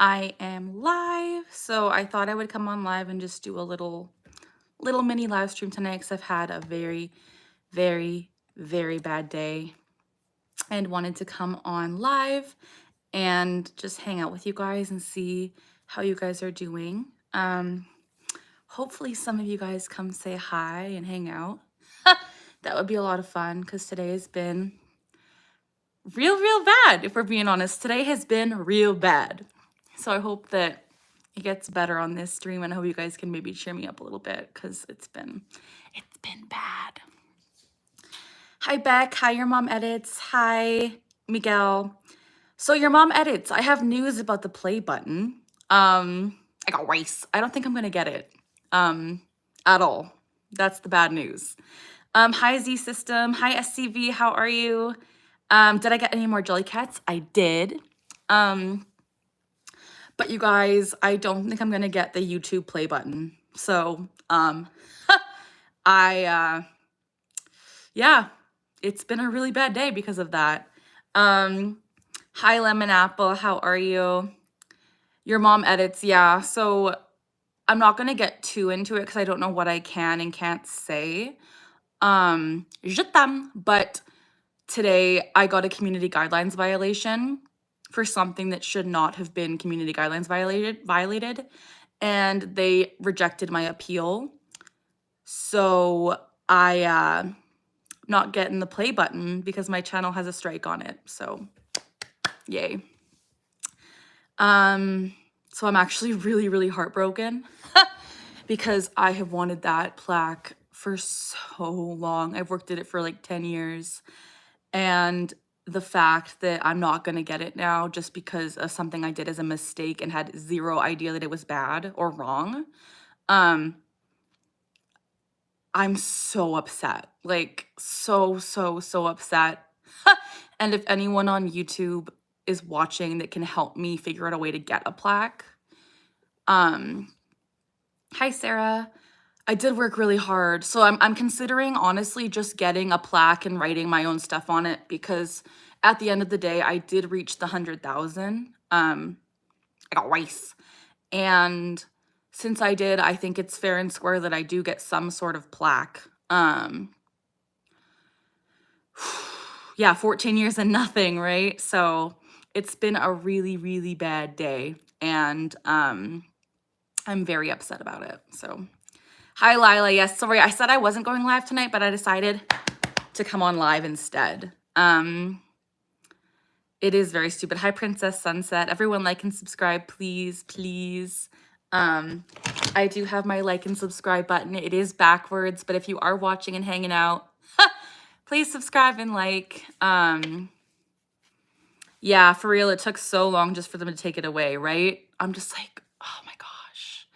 I am live, so I thought I would come on live and just do a little mini live stream tonight because I've had a very, very bad day and wanted to come on live and just hang out with you guys and see how you guys are doing. Hopefully some of you guys come say hi and hang out. That would be a lot of fun because today has been real bad, if we're being honest. Today has been real bad. So I hope that it gets better on this stream, and I hope you guys can maybe cheer me up a little bit because it's been bad. Hi Beck, hi Your Mom Edits, hi Miguel. So Your Mom Edits, I have news about the play button. I got rice. I don't think I'm gonna get it at all. That's the bad news. Hi Z System, hi SCV, how are you? Did I get any more Jellycats? I did. But you guys, I don't think I'm gonna get the YouTube play button. So, yeah, it's been a really bad day because of that. Hi Lemon Apple, how are you? Your Mom Edits, yeah. So I'm not gonna get too into it because I don't know what I can and can't say. Je t'aime, but today I got a community guidelines violation for something that should not have been community guidelines violated, and they rejected my appeal. So I not getting the play button because my channel has a strike on it. So yay. So I'm actually really heartbroken because I have wanted that plaque for so long. I've worked at it for like 10 years. And the fact that I'm not going to get it now just because of something I did as a mistake and had zero idea that it was bad or wrong. I'm so upset, like so upset. And if anyone on YouTube is watching that can help me figure out a way to get a plaque. Hi Sarah. I did work really hard. So I'm considering honestly just getting a plaque and writing my own stuff on it because at the end of the day, I did reach the 100,000. I got rice. And since I did, I think it's fair and square that I do get some sort of plaque. Yeah, 14 years and nothing, right? So it's been a really bad day. And I'm very upset about it. So hi, Lila. Yes, sorry. I said I wasn't going live tonight, but I decided to come on live instead. It is very stupid. Hi, Princess Sunset. Everyone like and subscribe, please. I do have my like and subscribe button. It is backwards, but if you are watching and hanging out, please subscribe and like. Yeah, for real, it took so long just for them to take it away, right? I'm just like, oh my gosh.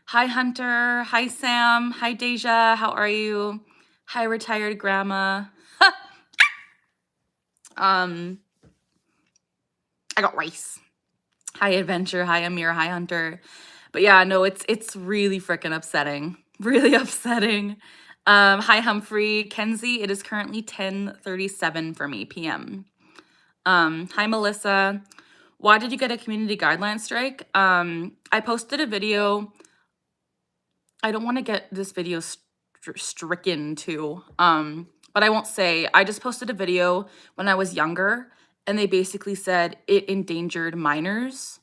Hi, Hunter. Hi, Sam. Hi, Deja. How are you? Hi, retired grandma. I got rice. Hi, Adventure. Hi, Amir. Hi, Hunter. But yeah, no, it's really freaking upsetting. Really upsetting. Hi, Humphrey. Kenzie, it is currently 10:37 for me p.m. Hi, Melissa. Why did you get a community guideline strike? I posted a video. I don't want to get this video stricken too, but I won't say. I just posted a video when I was younger, and they basically said it endangered minors.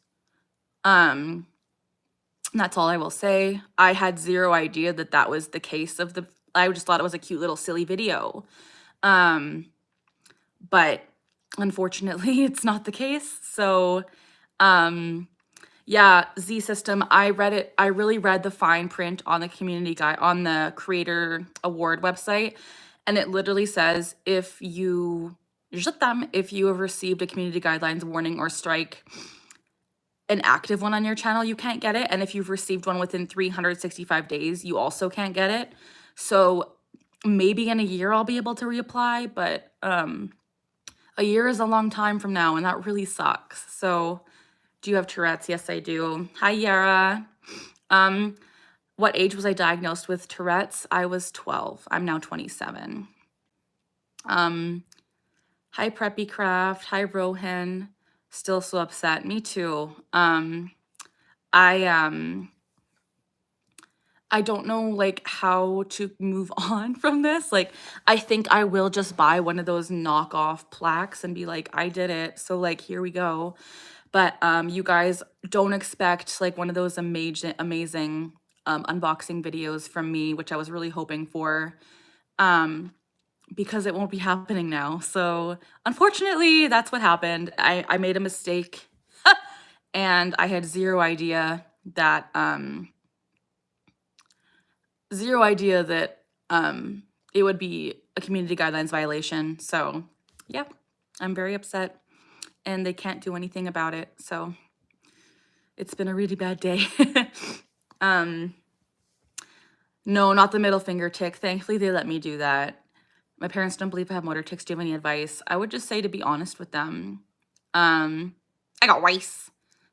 And that's all I will say. I had zero idea that that was the case of the. I just thought it was a cute little silly video, but unfortunately, it's not the case. So, yeah, Z System, I read it. I really read the fine print on the community guide on the Creator Award website. And it literally says if you have received a community guidelines warning or strike, an active one on your channel, you can't get it. And if you've received one within 365 days, you also can't get it. So maybe in a year I'll be able to reapply, but a year is a long time from now, and that really sucks. So do you have Tourette's? Yes, I do. Hi, Yara. What age was I diagnosed with Tourette's? I was 12. I'm now 27. Hi, Preppy Craft. Hi, Rohan. Still so upset. Me too. I I don't know like how to move on from this. Like I think I will just buy one of those knockoff plaques and be like, I did it. So like here we go. But you guys don't expect like one of those amazing unboxing videos from me, which I was really hoping for. Because it won't be happening now. So unfortunately, that's what happened. I made a mistake and I had that zero idea that it would be a community guidelines violation. So yeah, I'm very upset and they can't do anything about it. So it's been a really bad day. No, not the middle finger tick. Thankfully, they let me do that. My parents don't believe I have motor tics. Do you have any advice? I would just say to be honest with them. I got rice.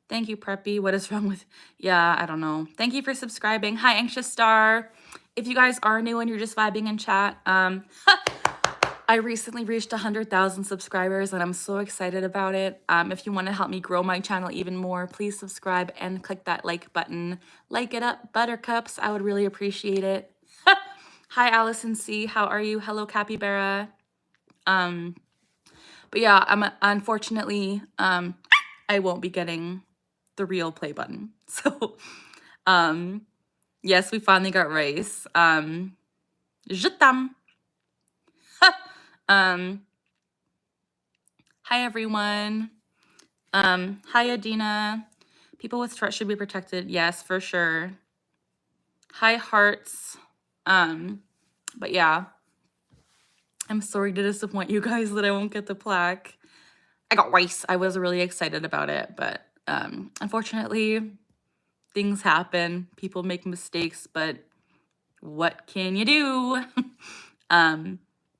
Thank you, Preppy. What is wrong with... Yeah, I don't know. Thank you for subscribing. Hi, Anxious Star. If you guys are new and you're just vibing in chat, I recently reached 100,000 subscribers and I'm so excited about it. If you want to help me grow my channel even more, please subscribe and click that like button. Like it up, buttercups. I would really appreciate it. Hi, Allison C. How are you? Hello, Capybara. But yeah, unfortunately, I won't be getting the real play button. So, yes, we finally got rice. Je t'aime. Hi, everyone. Hi, Adina. People with Tourette's should be protected. Yes, for sure. Hi, hearts. But yeah, I'm sorry to disappoint you guys that I won't get the plaque. I got rice. I was really excited about it, but unfortunately, things happen. People make mistakes, but what can you do?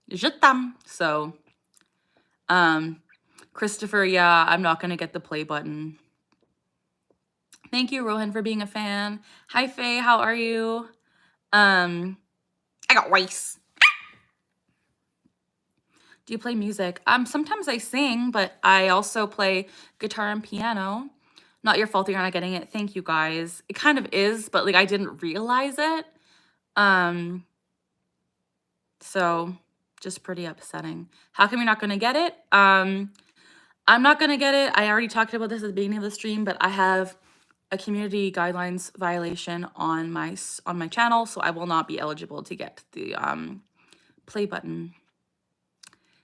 Je t'aime. So, Christopher, yeah, I'm not going to get the play button. Thank you, Rohan, for being a fan. Hi, Faye. How are you? I got rice. Do you play music? Sometimes I sing, but I also play guitar and piano. Not your fault that you're not getting it. Thank you, guys. It kind of is, but like I didn't realize it. So just pretty upsetting. How come you're not gonna get it? I'm not gonna get it. I already talked about this at the beginning of the stream, but I have a community guidelines violation on my channel, so I will not be eligible to get the play button.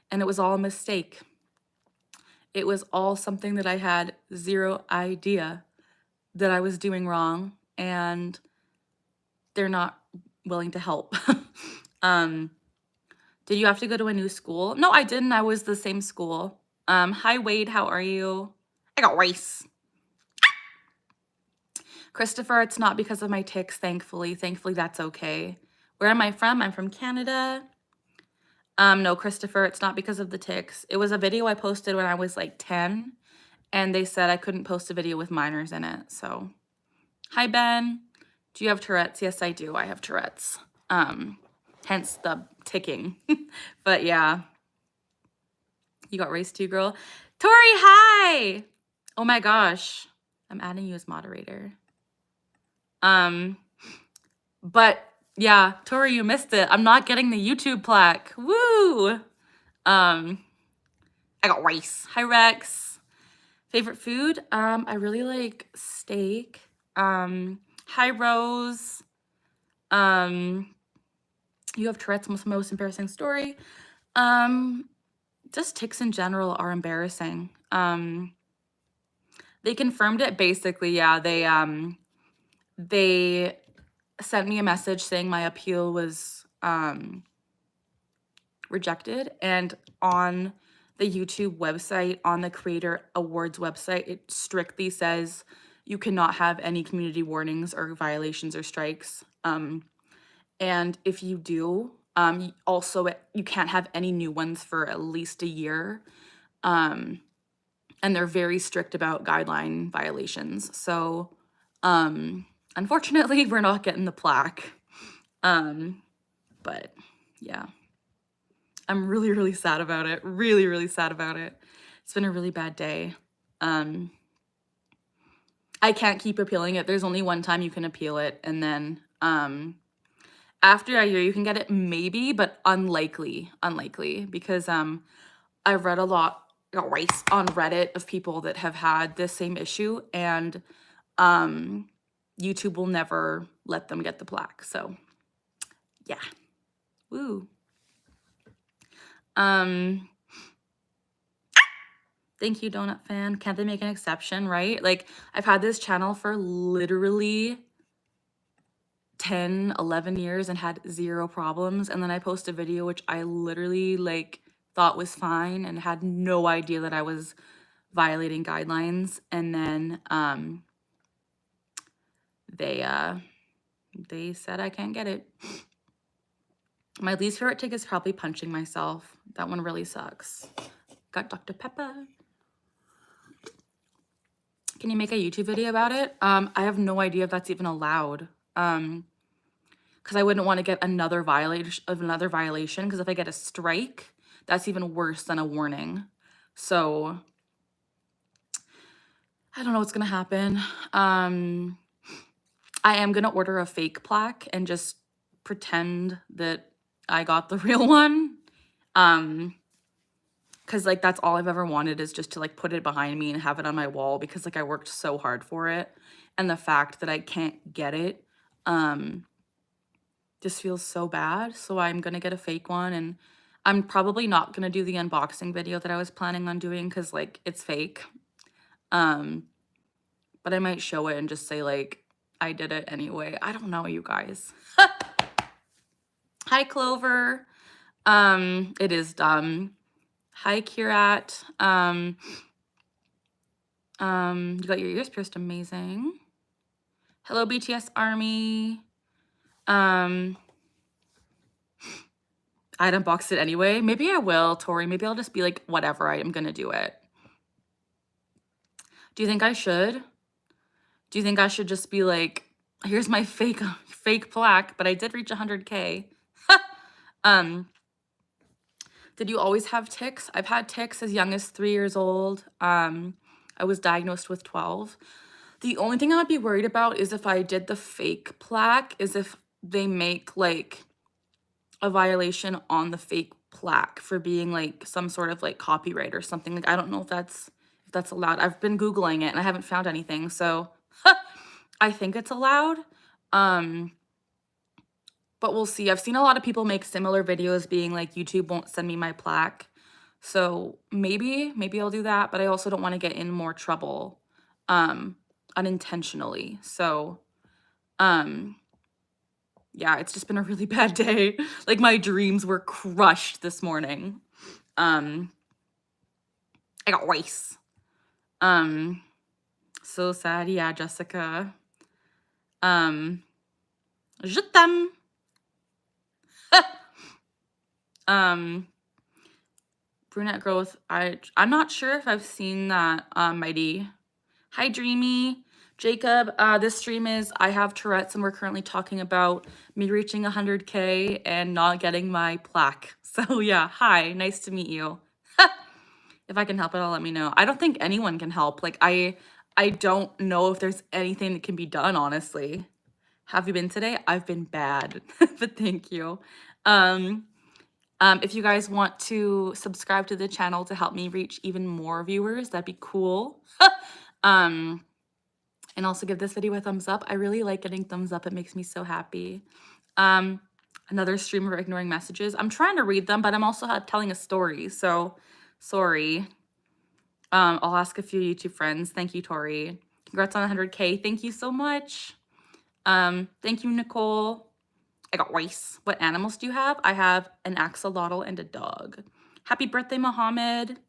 And it was all a mistake. It was all something that I had zero idea that I was doing wrong, and they're not willing to help. Did you have to go to a new school? No, I didn't. I was the same school. Hi, Wade. How are you? I got rice. Christopher, it's not because of my tics, thankfully. Thankfully, that's okay. Where am I from? I'm from Canada. No, Christopher, it's not because of the tics. It was a video I posted when I was like 10, and they said I couldn't post a video with minors in it, so. Hi, Ben. Do you have Tourette's? Yes, I do. I have Tourette's. Hence the ticking. But yeah. You got race too, girl. Tori, hi! Oh my gosh. I'm adding you as moderator. But yeah, Tori, you missed it. I'm not getting the YouTube plaque. Woo! I got rice. Hi, Rex. Favorite food? I really like steak. Hi, Rose. You have Tourette's, most embarrassing story. Just tics in general are embarrassing. They confirmed it basically, yeah. They sent me a message saying my appeal was rejected, and on the YouTube website, on the Creator Awards website, it strictly says you cannot have any community warnings or violations or strikes. And if you do, also you can't have any new ones for at least a year. And they're very strict about guideline violations. So unfortunately, we're not getting the plaque. But yeah, I'm really, really sad about it. Really, really sad about it. It's been a really bad day. I can't keep appealing it. There's only one time you can appeal it, and then after a year you can get it maybe, but unlikely, because I've read a lot on Reddit of people that have had this same issue, and YouTube will never let them get the plaque. So yeah. Woo. Thank you, Donut Fan. Can't they make an exception, right? Like, I've had this channel for literally 10, 11 years and had 0 problems. And then I post a video which I literally like thought was fine and had no idea that I was violating guidelines. And then they said I can't get it. My least favorite tick is probably punching myself. That one really sucks. Got Dr. Pepper. Can you make a YouTube video about it? I have no idea if that's even allowed. Because I wouldn't want to get another violation. Because if I get a strike, that's even worse than a warning. So I don't know what's gonna happen. I am gonna order a fake plaque and just pretend that I got the real one. Because like that's all I've ever wanted is just to like put it behind me and have it on my wall, because like I worked so hard for it, and the fact that I can't get it just feels so bad. So I'm gonna get a fake one, and I'm probably not gonna do the unboxing video that I was planning on doing because like it's fake. But I might show it and just say like I did it anyway. I don't know, you guys. Hi, Clover. It is dumb. Hi, Kirat. You got your ears pierced. Amazing. Hello, BTS Army. I'd unbox it anyway. Maybe I will, Tori. Maybe I'll just be like, whatever, I am gonna do it. Do you think I should? Do you think I should just be like, here's my fake plaque, but I did reach 100K. Did you always have tics? I've had tics as young as 3 years old. I was diagnosed with 12. The only thing I would be worried about is if I did the fake plaque, is if they make like a violation on the fake plaque for being like some sort of like copyright or something. Like I don't know if that's allowed. I've been Googling it and I haven't found anything. So I think it's allowed. But we'll see. I've seen a lot of people make similar videos being like, YouTube won't send me my plaque. So maybe I'll do that, but I also don't want to get in more trouble unintentionally. So yeah, it's just been a really bad day. Like my dreams were crushed this morning. I got rice. So sad. Yeah, Jessica. Je t'aime. Brunette girl with I'm not sure if I've seen that. Mighty. Hi, Dreamy. Jacob, this stream is I have Tourette's and we're currently talking about me reaching 100K and not getting my plaque. So yeah, hi, nice to meet you. If I can help at all, let me know. I don't think anyone can help. Like I don't know if there's anything that can be done, honestly. Have you been today? I've been bad, but thank you. If you guys want to subscribe to the channel to help me reach even more viewers, that'd be cool. And also give this video a thumbs up. I really like getting thumbs up. It makes me so happy. Another stream of ignoring messages. I'm trying to read them, but I'm also telling a story, so sorry. I'll ask a few YouTube friends. Thank you, Tori. Congrats on 100K. Thank you so much. Thank you, Nicole. I got rice. What animals do you have? I have an axolotl and a dog. Happy birthday, Mohammed.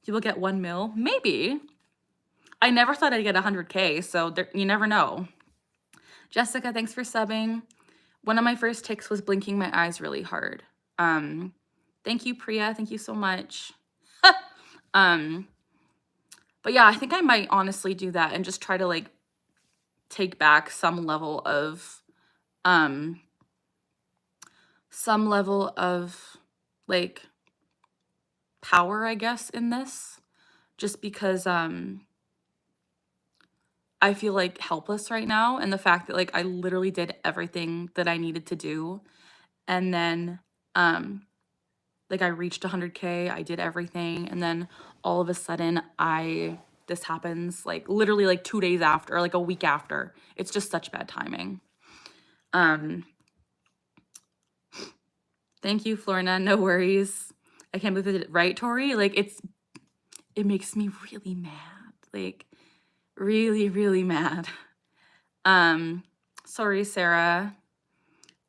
You will get 1 mil. Maybe. I never thought I'd get 100K, so there, you never know. Jessica, thanks for subbing. One of my first tics was blinking my eyes really hard. Thank you, Priya. Thank you so much. But yeah, I think I might honestly do that and just try to like take back some level of like power, I guess, in this. Just because I feel like helpless right now. And the fact that like I literally did everything that I needed to do. And then like I reached 100K, I did everything. And then all of a sudden this happens like literally like 2 days after, or like a week after. It's just such bad timing. Thank you, Florna. No worries. I can't believe I did it right, Tori. Like it makes me really mad. Like really, really mad. Sorry, Sarah.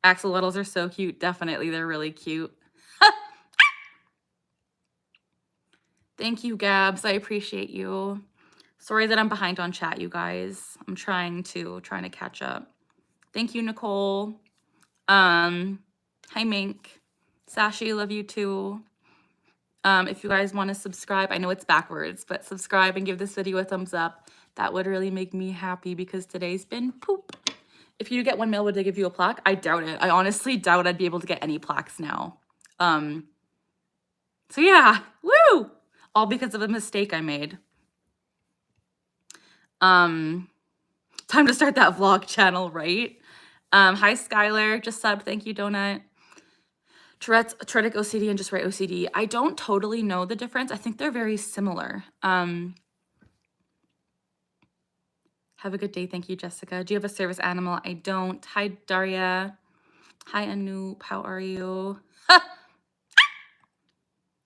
Axolotls are so cute. Definitely, they're really cute. Thank you, Gabs. I appreciate you. Sorry that I'm behind on chat, you guys. I'm trying to catch up. Thank you, Nicole. Hi, Mink. Sashi, love you too. If you guys want to subscribe, I know it's backwards, but subscribe and give this video a thumbs up. That would really make me happy because today's been poop. If you get 1 mil, would they give you a plaque? I doubt it. I honestly doubt I'd be able to get any plaques now. So yeah, woo! All because of a mistake I made. Time to start that vlog channel, right? Hi, Skylar. Just sub. Thank you, Donut. Tourette's, Tourette OCD, and just right OCD. I don't totally know the difference. I think they're very similar. Have a good day. Thank you, Jessica. Do you have a service animal? I don't. Hi, Daria. Hi, Anoop. How are you?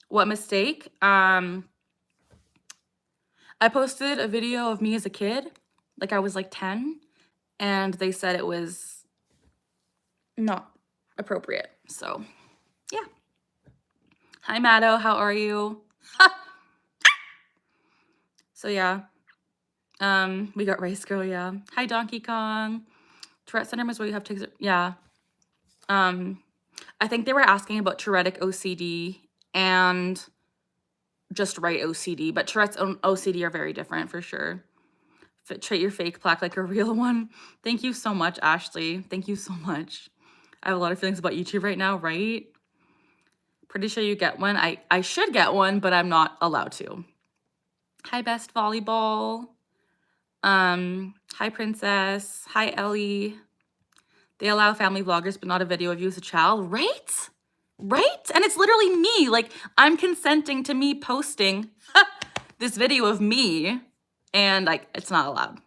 What mistake? I posted a video of me as a kid. Like I was like 10. And they said it was not appropriate. So, yeah. Hi, Maddo. How are you? So, yeah. We got Rice Girl, yeah. Hi, Donkey Kong. Tourette Syndrome is where you have tics. Yeah. I think they were asking about Tourette OCD and just right OCD, but Tourette's OCD are very different for sure. Treat your fake plaque like a real one. Thank you so much, Ashley. Thank you so much. I have a lot of feelings about YouTube right now, right? Pretty sure you get one. I should get one, but I'm not allowed to. Hi, Best Volleyball. Hi, Princess. Hi, Ellie. They allow family vloggers, but not a video of you as a child, right? Right? And it's literally me. Like, I'm consenting to me posting this video of me, and like, it's not allowed.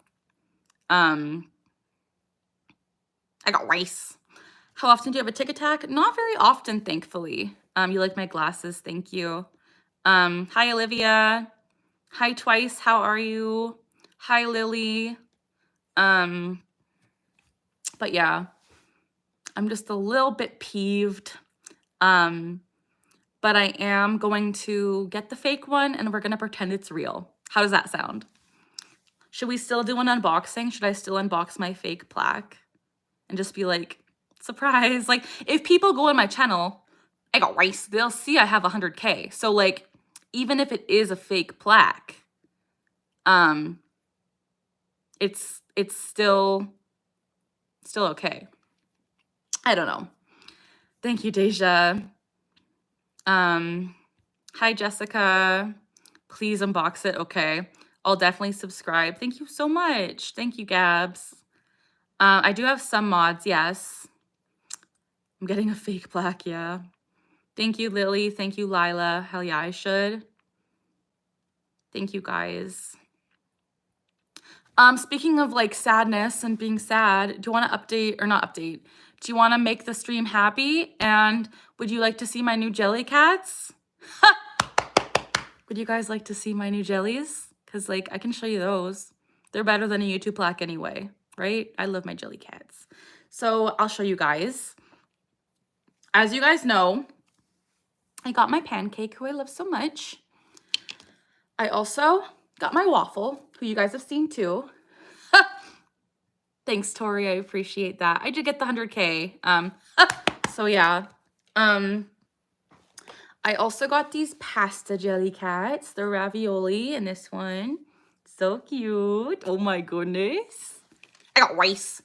I got rice. How often do you have a tic attack? Not very often, thankfully. You like my glasses, thank you. Hi, Olivia. Hi, Twice, how are you? Hi, Lily. But yeah, I'm just a little bit peeved. But I am going to get the fake one and we're gonna pretend it's real. How does that sound? Should we still do an unboxing? Should I still unbox my fake plaque? And just be like, surprise. Like, if people go on my channel, I got rice, they'll see I have 100K. So like, even if it is a fake plaque, it's still okay. I don't know. Thank you, Deja. Hi, Jessica. Please unbox it. Okay. I'll definitely subscribe. Thank you so much. Thank you, Gabs. I do have some mods, yes. I'm getting a fake plaque, yeah. Thank you, Lily. Thank you, Lila. Hell yeah, I should. Thank you, guys. Speaking of like sadness and being sad, do you want to update or not update? Do you want to make the stream happy? And would you like to see my new Jellycats? Would you guys like to see my new jellies? Because like I can show you those. They're better than a YouTube plaque anyway, right? I love my Jellycats. So I'll show you guys. As you guys know, I got my pancake, who I love so much. I also got my waffle, who you guys have seen too. Thanks, Tori. I appreciate that. I did get the 100K. So yeah. I also got these pasta Jellycats, the ravioli in this one. So cute. Oh my goodness. I got rice.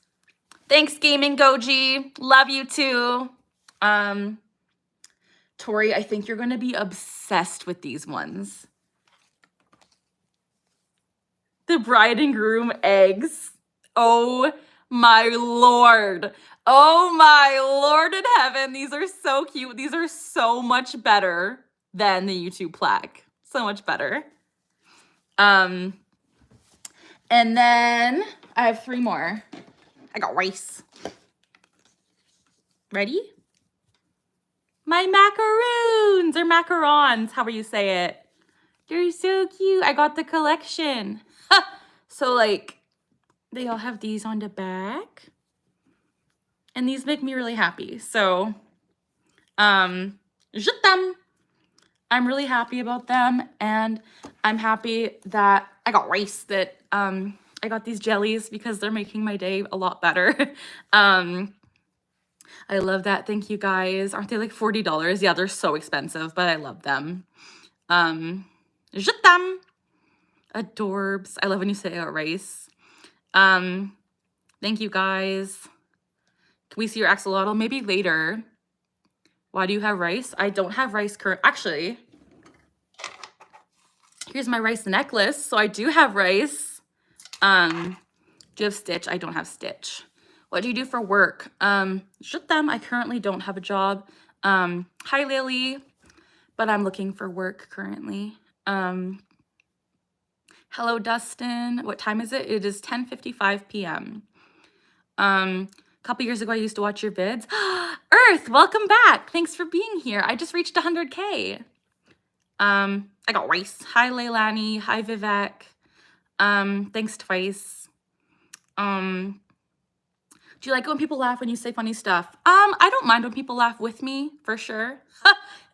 Thanks, Gaming Goji. Love you too. Tori, I think you're gonna be obsessed with these ones. The bride and groom eggs. Oh my Lord. Oh my Lord in heaven. These are so cute. These are so much better than the YouTube plaque. So much better. And then I have 3 more. I got rice. Ready? My macaroons or macarons, however you say it. They're so cute. I got the collection. So like, they all have these on the back. And these make me really happy. So, je t'aime. I'm really happy about them. And I'm happy that I got rice, that I got these jellies because they're making my day a lot better. I love that. Thank you guys. Aren't they like $40? Yeah, they're so expensive, but I love them. Je t'aime. Adorbs. I love when you say rice. Thank you guys. Can we see your axolotl? Maybe later. Why do you have rice? I don't have rice actually. Here's my rice necklace. So I do have rice. Do you have Stitch? I don't have Stitch. What do you do for work? Je t'aime. I currently don't have a job. Hi Lily, but I'm looking for work currently. Hello Dustin. What time is it? It is 10:55 p.m. A couple years ago I used to watch your vids. Earth, welcome back. Thanks for being here. I just reached 100K. I got rice. Hi Leilani. Hi Vivek. Thanks twice. Do you like it when people laugh when you say funny stuff? I don't mind when people laugh with me, for sure.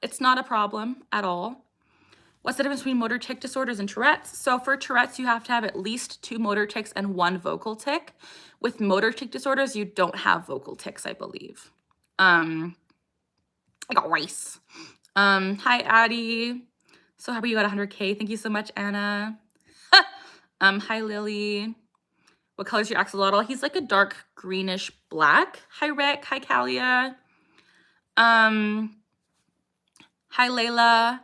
It's not a problem at all. What's the difference between motor tic disorders and Tourette's? So for Tourette's, you have to have at least 2 motor tics and 1 vocal tic. With motor tic disorders, you don't have vocal tics, I believe. I got rice. Hi, Addie. So happy you got 100K. Thank you so much, Anna. Hi, Lily. What color is your axolotl? He's like a dark greenish black. Hi, Rick. Hi, Kalia. Hi, Layla.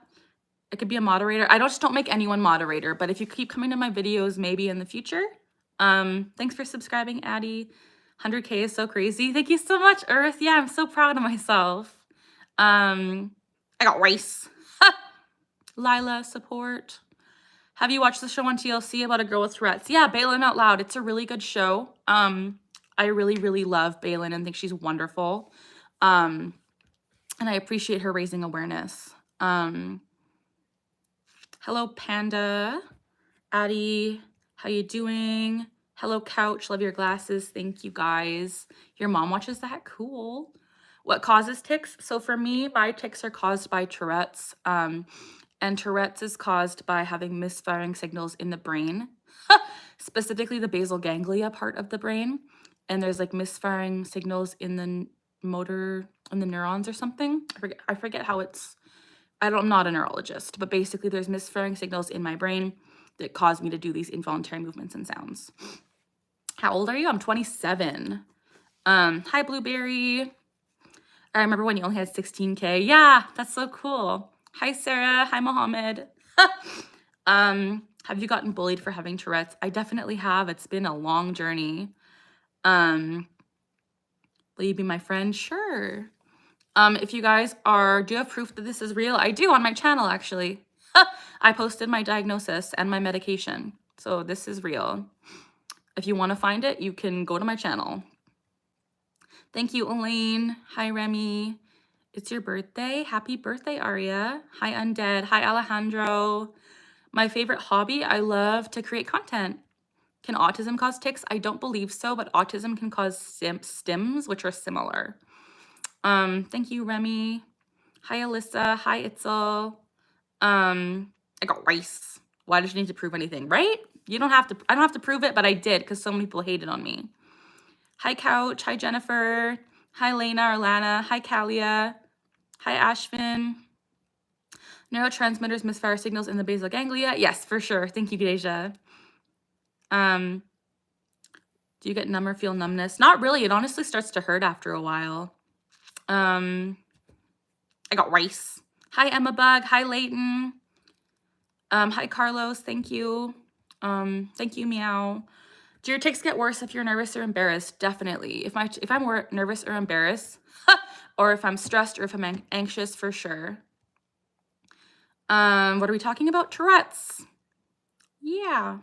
I could be a moderator. I just don't make anyone moderator, but if you keep coming to my videos, maybe in the future. Thanks for subscribing, Addie. 100K is so crazy. Thank you so much, Earth. Yeah, I'm so proud of myself. I got rice. Lila, support. Have you watched the show on TLC about a girl with Tourette's? Yeah, Bailin Out Loud. It's a really good show. I really, really love Bailin and think she's wonderful. And I appreciate her raising awareness. Hello, Panda. Addie, how you doing? Hello, Couch. Love your glasses. Thank you, guys. Your mom watches that? Cool. What causes tics? So for me, my tics are caused by Tourette's. And Tourette's is caused by having misfiring signals in the brain, specifically the basal ganglia part of the brain. And there's like misfiring signals in the neurons or something. I forget how it's, I'm not a neurologist, but basically there's misfiring signals in my brain that cause me to do these involuntary movements and sounds. How old are you? I'm 27. Hi, Blueberry. I remember when you only had 16K. Yeah, that's so cool. Hi, Sarah. Hi, Mohammed. Have you gotten bullied for having Tourette's? I definitely have. It's been a long journey. Will you be my friend? Sure. If you guys do you have proof that this is real? I do on my channel, actually. I posted my diagnosis and my medication. So this is real. If you want to find it, you can go to my channel. Thank you, Elaine. Hi, Remy. It's your birthday. Happy birthday, Aria. Hi, Undead. Hi, Alejandro. My favorite hobby, I love to create content. Can autism cause tics? I don't believe so, but autism can cause stims, which are similar. Thank you, Remy. Hi, Alyssa. Hi, Itzel. I got rice. Why did you need to prove anything, right? You don't have to, I don't have to prove it, but I did because so many people hated on me. Hi, Couch. Hi, Jennifer. Hi, Lena or Lana. Hi, Kalia. Hi, Ashvin. Neurotransmitters misfire signals in the basal ganglia. Yes, for sure. Thank you, Deja. Do you get numb or feel numbness? Not really. It honestly starts to hurt after a while. I got rice. Hi, Emma Bug. Hi, Layton. Hi, Carlos. Thank you. Thank you, meow. Do your tics get worse if you're nervous or embarrassed? Definitely. If I'm more nervous or embarrassed, or if I'm stressed or if I'm anxious, for sure. What are we talking about? Tourette's. Yeah.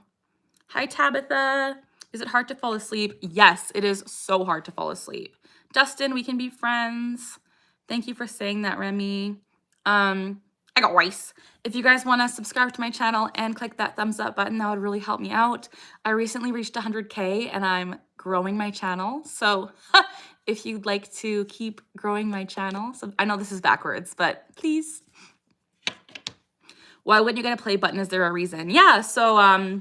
Hi, Tabitha. Is it hard to fall asleep? Yes, it is so hard to fall asleep. Dustin, we can be friends. Thank you for saying that, Remy. I got rice. If you guys want to subscribe to my channel and click that thumbs up button, that would really help me out. I recently reached 100K and I'm growing my channel. So if you'd like to keep growing my channel, so I know this is backwards, but please. Why wouldn't you get a play button? Is there a reason? Yeah, so I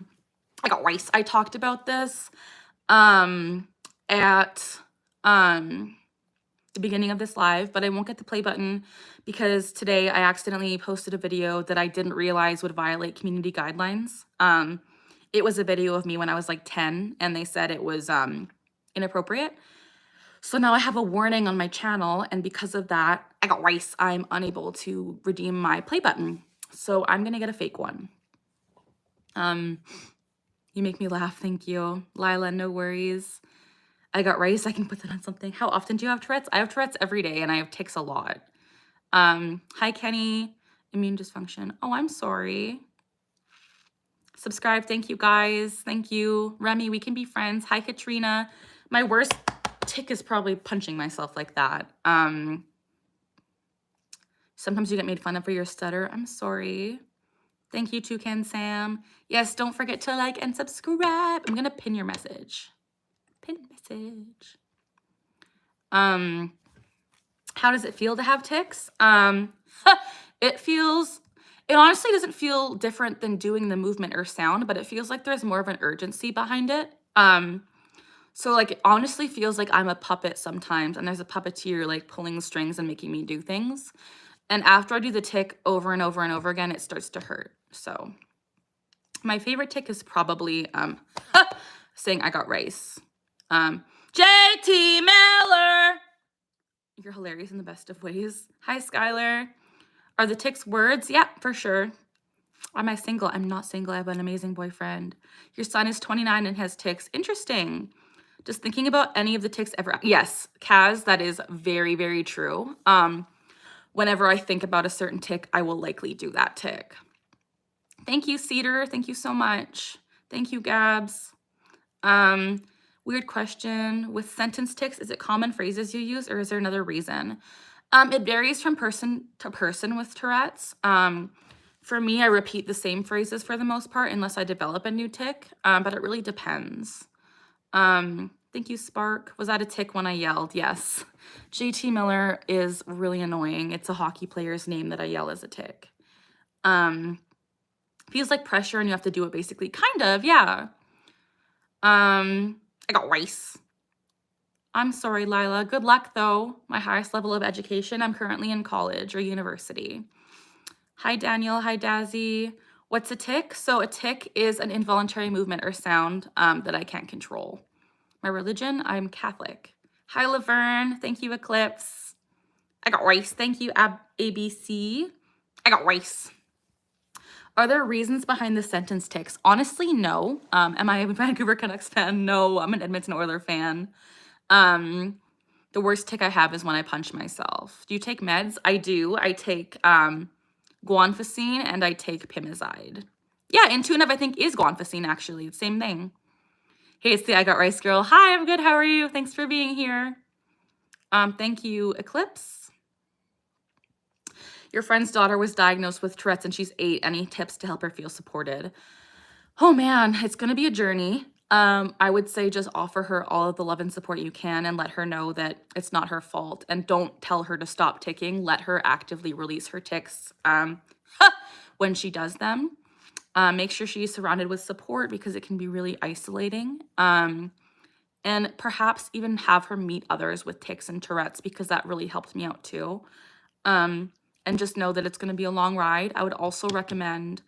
got rice. I talked about this at the beginning of this live, but I won't get the play button because today I accidentally posted a video that I didn't realize would violate community guidelines. It was a video of me when I was like 10 and they said it was inappropriate. So now I have a warning on my channel, and because of that, I got rice. I'm unable to redeem my play button. So I'm gonna get a fake one. You make me laugh, thank you. Lila, no worries. I got rice, I can put that on something. How often do you have Tourette's? I have Tourette's every day and I have tics a lot. Hi, Kenny. Immune dysfunction. Oh, I'm sorry. Subscribe, thank you guys. Thank you. Remy, we can be friends. Hi, Katrina. My worst tic is probably punching myself like that. Sometimes you get made fun of for your stutter. I'm sorry. Thank you, Toucan Sam. Yes, don't forget to like and subscribe. I'm gonna pin your message. Pin message. How does it feel to have tics? It honestly doesn't feel different than doing the movement or sound, but it feels like there's more of an urgency behind it. So like it honestly feels like I'm a puppet sometimes, and there's a puppeteer like pulling strings and making me do things. And after I do the tic over and over and over again, it starts to hurt. So my favorite tic is probably saying I got rice. JT Miller. You're hilarious in the best of ways. Hi, Skylar. Are the tics words? Yeah, for sure. Am I single? I'm not single. I have an amazing boyfriend. Your son is 29 and has tics. Interesting. Just thinking about any of the tics ever. Yes, Kaz, that is very, very true. Whenever I think about a certain tic, I will likely do that tic. Thank you, Cedar. Thank you so much. Thank you, Gabs. Weird question. With sentence tics, is it common phrases you use or is there another reason? It varies from person to person with Tourette's. For me, I repeat the same phrases for the most part unless I develop a new tic, but it really depends. Thank you, Spark. Was that a tic when I yelled? Yes. JT Miller is really annoying. It's a hockey player's name that I yell as a tic. Feels like pressure and you have to do it basically. Kind of, yeah. I got rice. I'm sorry, Lila. Good luck, though. My highest level of education. I'm currently in college or university. Hi, Daniel. Hi, Dazzy. What's a tic? So a tic is an involuntary movement or sound that I can't control. My religion, I'm Catholic. Hi, Laverne. Thank you, Eclipse. I got rice. Thank you, ABC. I got rice. Are there reasons behind the sentence tics? Honestly, no. Am I a Vancouver Canucks fan? No, I'm an Edmonton Oilers fan. The worst tic I have is when I punch myself. Do you take meds? I do. I take guanfacine and I take Pimozide. Yeah, Intuitive I think is guanfacine actually. Same thing. Hey, it's the I Got Rice girl. Hi, I'm good. How are you? Thanks for being here. Thank you, Eclipse. Your friend's daughter was diagnosed with Tourette's and she's 8. Any tips to help her feel supported? Oh man, it's gonna be a journey. I would say just offer her all of the love and support you can and let her know that it's not her fault, and don't tell her to stop ticking. Let her actively release her tics when she does them. Make sure she's surrounded with support because it can be really isolating. And perhaps even have her meet others with tics and Tourette's because that really helped me out too. And just know that it's going to be a long ride. I would also recommend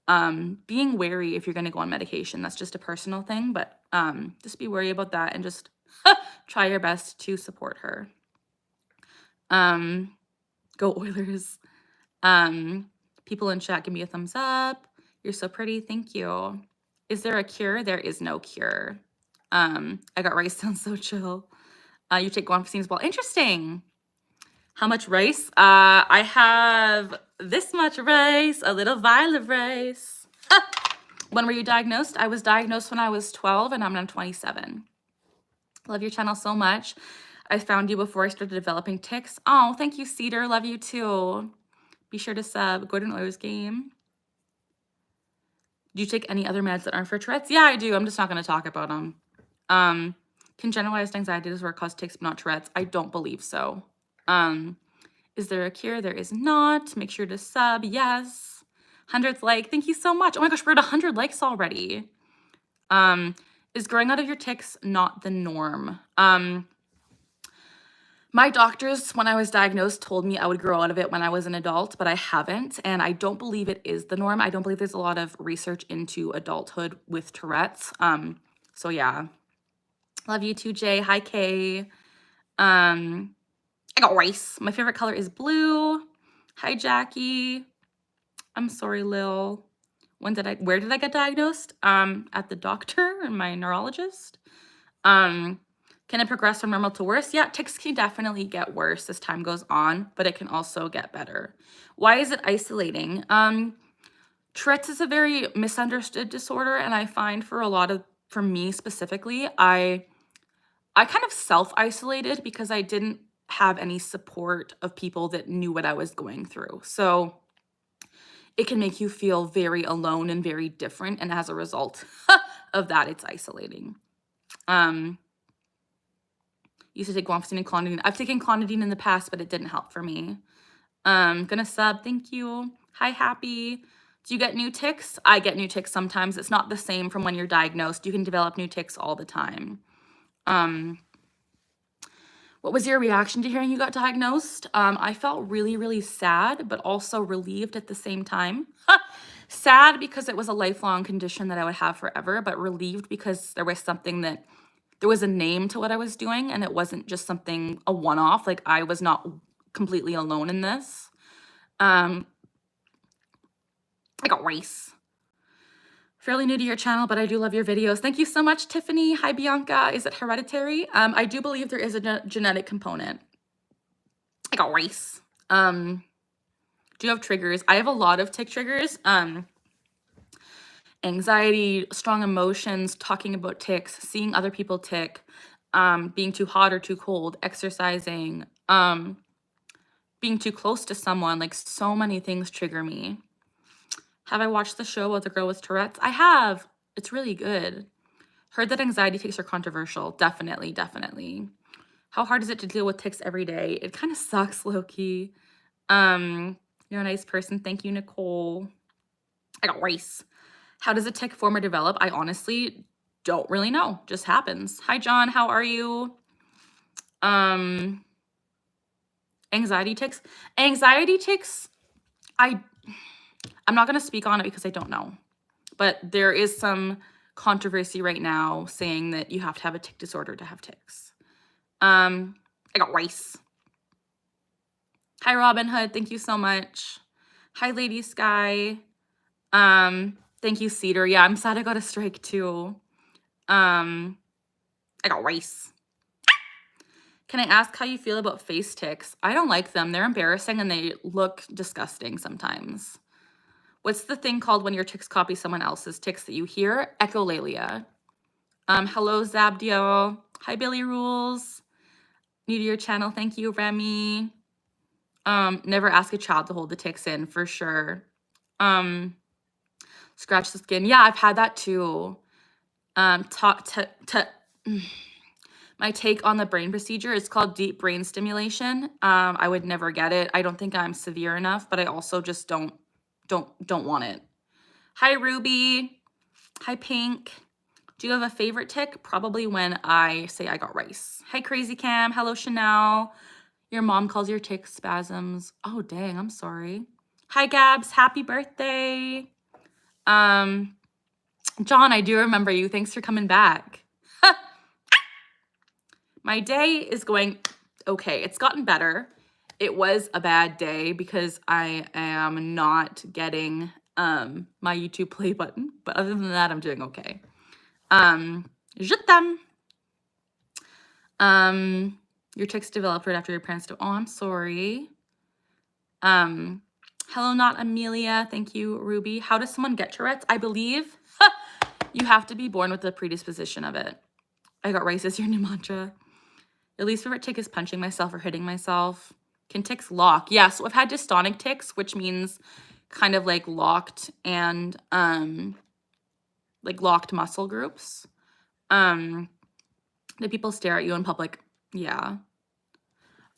being wary if you're going to go on medication. That's just a personal thing, but just be wary about that and just try your best to support her. Go Oilers. People in chat, give me a thumbs up. You're so pretty. Thank you. Is there a cure? There is no cure. I got rice. Sounds so chill. You take guanfacine as well. Interesting. How much rice? I have this much rice, a little vial of rice. When were you diagnosed? I was diagnosed when I was 12 and I'm now 27. Love your channel so much. I found you before I started developing tics. Oh, thank you, Cedar. Love you too. Be sure to sub. Gordon Oilers game. Do you take any other meds that aren't for Tourette's? Yeah, I do. I'm just not going to talk about them. Can generalized anxiety disorder cause tics but not Tourette's? I don't believe so. Is there a cure? There is not. Make sure to sub. Yes. 100th like. Thank you so much. Oh my gosh, we're at 100 likes already. Is growing out of your tics not the norm? My doctors, when I was diagnosed, told me I would grow out of it when I was an adult, but I haven't, and I don't believe it is the norm. I don't believe there's a lot of research into adulthood with Tourette's. So yeah. Love you too, Jay. Hi, Kay. I got rice. My favorite color is blue. Hi, Jackie. I'm sorry, Lil. Where did I get diagnosed? At the doctor and my neurologist. Can it progress from normal to worse? Yeah, tics can definitely get worse as time goes on, but it can also get better. Why is it isolating? Tourette's is a very misunderstood disorder, and I find for me specifically, I kind of self-isolated because I didn't have any support of people that knew what I was going through. So it can make you feel very alone and very different, and as a result of that, it's isolating. Used to take guanfacine and clonidine. I've taken clonidine in the past, but it didn't help for me. Gonna sub. Thank you. Hi, Happy. Do you get new tics? I get new tics sometimes. It's not the same from when you're diagnosed. You can develop new tics all the time. What was your reaction to hearing you got diagnosed? I felt really, really sad, but also relieved at the same time. Sad because it was a lifelong condition that I would have forever, but relieved because there was a name to what I was doing, and it wasn't just a one-off. Like, I was not completely alone in this. I got rice. Fairly new to your channel, but I do love your videos. Thank you so much, Tiffany. Hi, Bianca. Is it hereditary? I do believe there is a genetic component. I got rice. Do you have triggers? I have a lot of tic triggers. Anxiety, strong emotions, talking about tics, seeing other people tic, being too hot or too cold, exercising, being too close to someone. Like, so many things trigger me. Have I watched the show about the girl with Tourette's? I have. It's really good. Heard that anxiety tics are controversial. Definitely, definitely. How hard is it to deal with tics every day? It kind of sucks, low-key. You're a nice person. Thank you, Nicole. I got rice. How does a tic form or develop? I honestly don't really know. Just happens. Hi, John. How are you? Anxiety tics. Anxiety tics, I'm not going to speak on it because I don't know. But there is some controversy right now saying that you have to have a tic disorder to have tics. I got rice. Hi, Robin Hood. Thank you so much. Hi, Lady Sky. Thank you, Cedar. Yeah, I'm sad I got a strike too. I got rice. Can I ask how you feel about face tics? I don't like them. They're embarrassing and they look disgusting sometimes. What's the thing called when your tics copy someone else's tics that you hear? Echolalia. Hello, Zabdio. Hi, Billy Rules. New to your channel. Thank you, Remy. Never ask a child to hold the tics in, for sure. Scratch the skin. Yeah, I've had that too. My take on the brain procedure is called deep brain stimulation. I would never get it. I don't think I'm severe enough, but I also just don't want it. Hi, Ruby. Hi, Pink. Do you have a favorite tic? Probably when I say I got rice. Hi, Crazy Cam. Hello, Chanel. Your mom calls your tic spasms. Oh, dang. I'm sorry. Hi, Gabs. Happy birthday. John, I do remember you. Thanks for coming back. My day is going okay. It's gotten better. It was a bad day because I am not getting my YouTube play button. But other than that, I'm doing okay. Je t'aime. Your tics developed right after your parents died. Oh, I'm sorry. Hello, not Amelia. Thank you, Ruby. How does someone get Tourette's? I believe you have to be born with the predisposition of it. I got rice as your new mantra. Your least favorite tic is punching myself or hitting myself. Can tics lock? Yeah, so I've had dystonic tics, which means kind of like locked and like locked muscle groups. Do people stare at you in public? Yeah.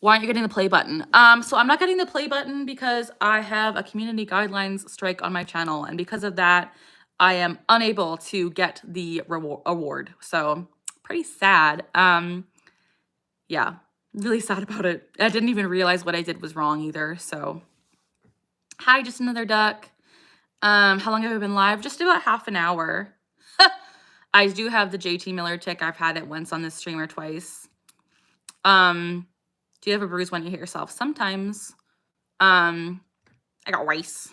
Why aren't you getting the play button? So I'm not getting the play button because I have a community guidelines strike on my channel, and because of that, I am unable to get the award. So pretty sad. Yeah, really sad about it. I didn't even realize what I did was wrong either. So hi, just another duck. How long have I been live? Just about half an hour. I do have the JT Miller tic. I've had it once on this stream or twice. Do you have a bruise when you hit yourself? Sometimes. I got rice.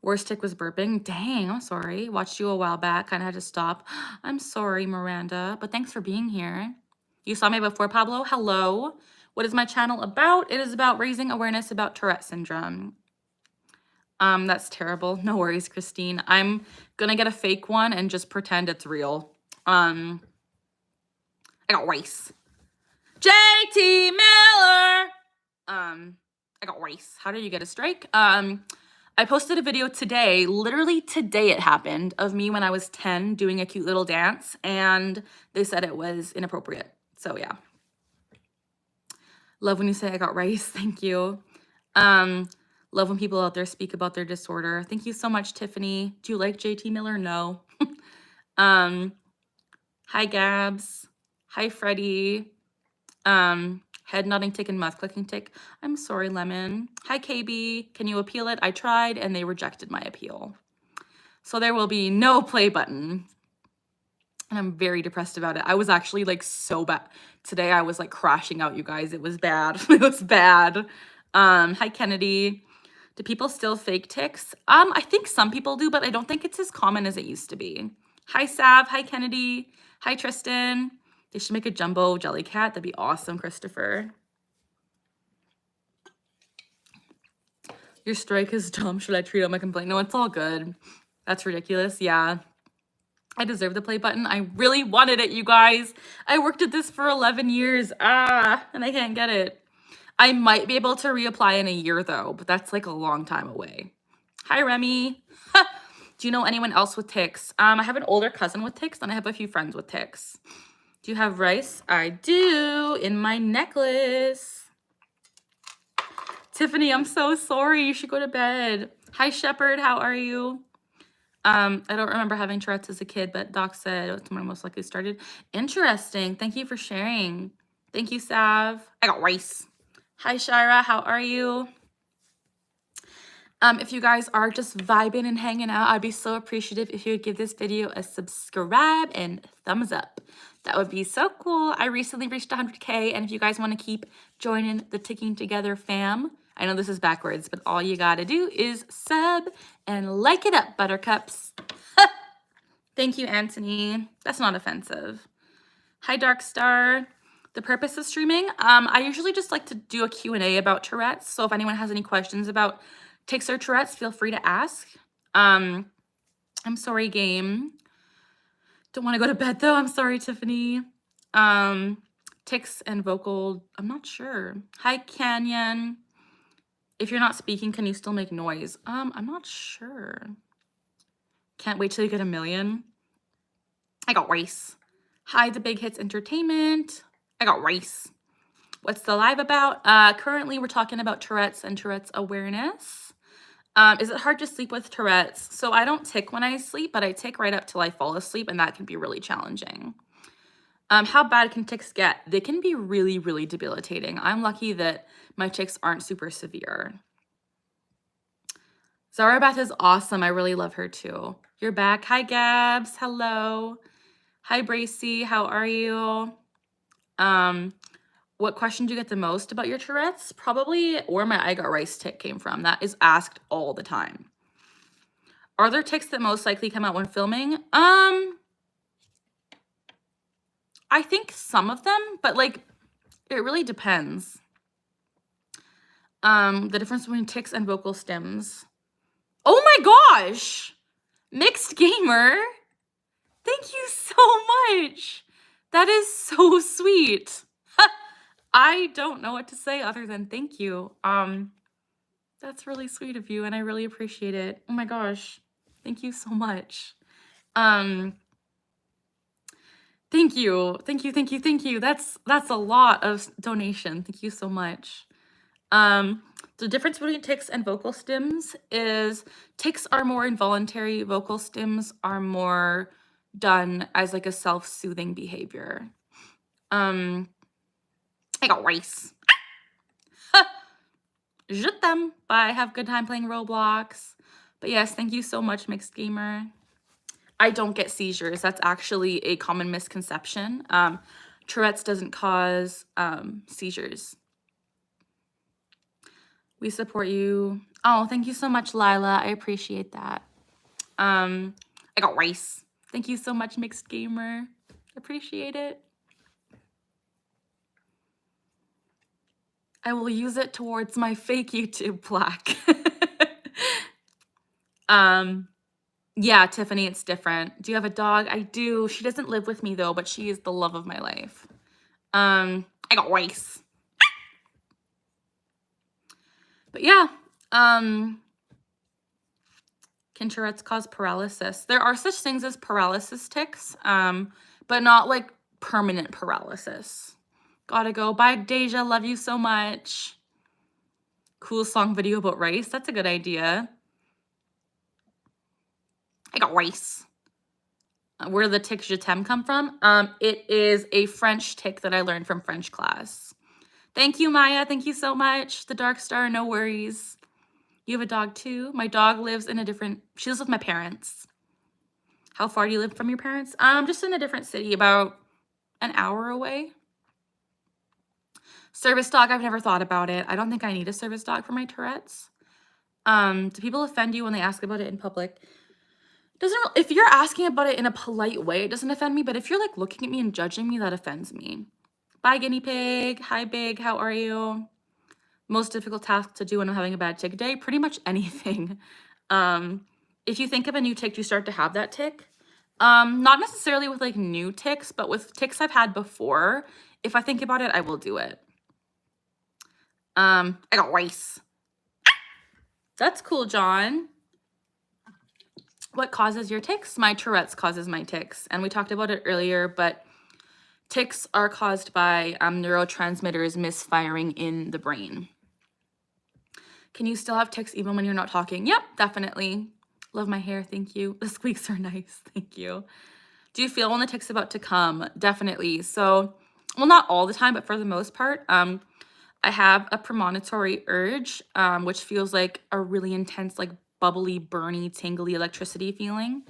Worst tic was burping. Dang, I'm sorry. Watched you a while back. Kind of had to stop. I'm sorry, Miranda, but thanks for being here. You saw me before, Pablo. Hello. What is my channel about? It is about raising awareness about Tourette Syndrome. That's terrible. No worries, Christine. I'm gonna get a fake one and just pretend it's real. I got rice. JT Miller. I got rice. How did you get a strike? I posted a video today, literally today it happened, of me when I was 10 doing a cute little dance, and they said it was inappropriate. So yeah. Love when you say I got rice. Thank you. Love when people out there speak about their disorder. Thank you so much, Tiffany. Do you like JT Miller? No. Hi, Gabs. Hi, Freddie. Head nodding tic and mouth clicking tic. I'm sorry, Lemon. Hi, KB. Can you appeal it? I tried and they rejected my appeal. So there will be no play button. And I'm very depressed about it. I was actually like so bad. Today I was like crashing out, you guys. It was bad. It was bad. Hi, Kennedy. Do people still fake tics? I think some people do, but I don't think it's as common as it used to be. Hi, Sav. Hi, Kennedy. Hi, Tristan. They should make a jumbo Jellycat. That'd be awesome, Christopher. Your strike is dumb. Should I treat out my complaint? No, it's all good. That's ridiculous. Yeah. I deserve the play button. I really wanted it, you guys. I worked at this for 11 years. And I can't get it. I might be able to reapply in a year, though, but that's like a long time away. Hi, Remy. Do you know anyone else with tics? I have an older cousin with tics, and I have a few friends with tics. Do you have rice? I do, in my necklace. Tiffany, I'm so sorry. You should go to bed. Hi, Shepherd. How are you? I don't remember having Tourette's as a kid, but Doc said it's when I most likely started. Interesting. Thank you for sharing. Thank you, Sav. I got rice. Hi, Shira. How are you? If you guys are just vibing and hanging out, I'd be so appreciative if you would give this video a subscribe and thumbs up. That would be so cool. I recently reached 100K, and if you guys want to keep joining the Ticking Together fam, I know this is backwards, but all you gotta do is sub and like it up, buttercups. Thank you, Anthony. That's not offensive. Hi, Dark Star. The purpose of streaming, I usually just like to do a Q&A about Tourette's, so if anyone has any questions about tics or Tourette's, feel free to ask. I'm sorry, game. Don't want to go to bed, though. I'm sorry, Tiffany. Tics and vocal, I'm not sure. Hi, Canyon. If you're not speaking, can you still make noise? I'm not sure. Can't wait till you get 1 million. I got rice. Hi, the Big Hits Entertainment. I got rice. What's the live about? Currently, we're talking about Tourette's and Tourette's awareness. Is it hard to sleep with Tourette's? So I don't tic when I sleep, but I tic right up till I fall asleep, and that can be really challenging. How bad can tics get? They can be really, really debilitating. I'm lucky that my tics aren't super severe. Zara Beth is awesome. I really love her too. You're back. Hi, Gabs. Hello. Hi, Bracy. How are you? What question do you get the most about your Tourette's? Probably where my I got rice tick came from. That is asked all the time. Are there ticks that most likely come out when filming? I think some of them, but like it really depends. The difference between ticks and vocal stems. Oh my gosh! Mixed gamer. Thank you so much. That is so sweet. I don't know what to say other than thank you. That's really sweet of you and I really appreciate it. Oh my gosh. Thank you so much. Thank you. Thank you. Thank you. Thank you. That's a lot of donation. Thank you so much. The difference between tics and vocal stems is tics are more involuntary, vocal stems are more done as like a self-soothing behavior. I got rice. Je t'aime. Bye. Have a good time playing Roblox. But yes, thank you so much, Mixed Gamer. I don't get seizures. That's actually a common misconception. Tourette's doesn't cause seizures. We support you. Oh, thank you so much, Lila. I appreciate that. I got rice. Thank you so much, Mixed Gamer. Appreciate it. I will use it towards my fake YouTube plaque. Yeah, Tiffany, it's different. Do you have a dog? I do. She doesn't live with me though, but she is the love of my life. I got rice. But yeah, can Tourette's cause paralysis? There are such things as paralysis tics, but not like permanent paralysis. Gotta go. Bye, Deja. Love you so much. Cool song video about rice. That's a good idea. I got rice. Where the tic je t'aime come from? It is a French tic that I learned from French class. Thank you, Maya. Thank you so much. The Dark Star, no worries. You have a dog too? My dog lives in a different, she lives with my parents. How far do you live from your parents? Just in a different city, about an hour away. Service dog, I've never thought about it. I don't think I need a service dog for my Tourette's. Do people offend you when they ask about it in public? If you're asking about it in a polite way, it doesn't offend me, but if you're like looking at me and judging me, that offends me. Bye, guinea pig. Hi, Big. How are you? Most difficult task to do when I'm having a bad tic day? Pretty much anything. If you think of a new tic, you start to have that tic. Not necessarily with like new tics, but with tics I've had before. If I think about it, I will do it. I got rice. That's cool, John. What causes your tics? My Tourette's causes my tics. And we talked about it earlier, but tics are caused by neurotransmitters misfiring in the brain. Can you still have tics even when you're not talking? Yep, definitely. Love my hair, thank you. The squeaks are nice, thank you. Do you feel when the tic's about to come? Definitely. So, well, not all the time, but for the most part, I have a premonitory urge, which feels like a really intense, like bubbly, burny, tingly electricity feeling.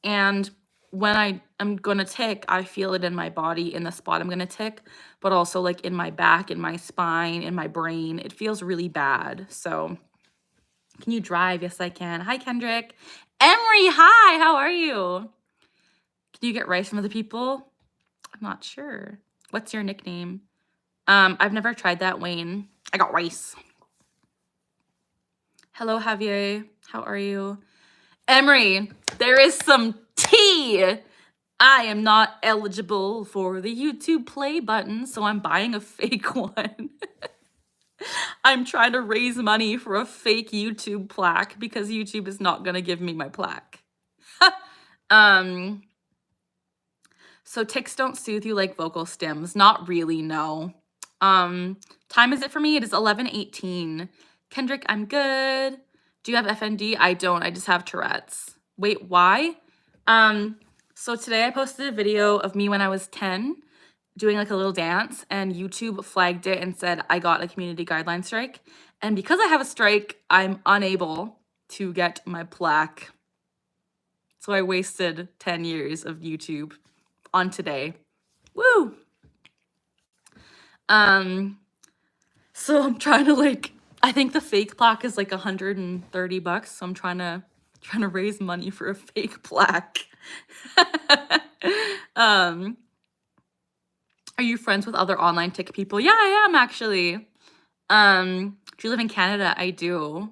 And when I am gonna tic, I feel it in my body, in the spot I'm gonna tic, but also like in my back, in my spine, in my brain. It feels really bad. So, can you drive? Yes, I can. Hi, Kendrick. Emery, hi, how are you? Can you get rice from other people? I'm not sure. What's your nickname? I've never tried that, Wayne. I got rice. Hello, Javier. How are you? Emery, there is some tea. I am not eligible for the YouTube play button, so I'm buying a fake one. I'm trying to raise money for a fake YouTube plaque because YouTube is not going to give me my plaque. So tics don't soothe you like vocal stems. Not really, no. Time is it for me? It is 11:18. Kendrick, I'm good. Do you have FND? I don't. I just have Tourette's. Wait, why? So today I posted a video of me when I was 10 doing like a little dance, and YouTube flagged it and said I got a community guideline strike. And because I have a strike, I'm unable to get my plaque. So I wasted 10 years of YouTube on today. Woo! So I'm trying to like, I think the fake plaque is like $130. So I'm trying to raise money for a fake plaque. Are you friends with other online tick people? Yeah, I am actually. Do you live in Canada? I do.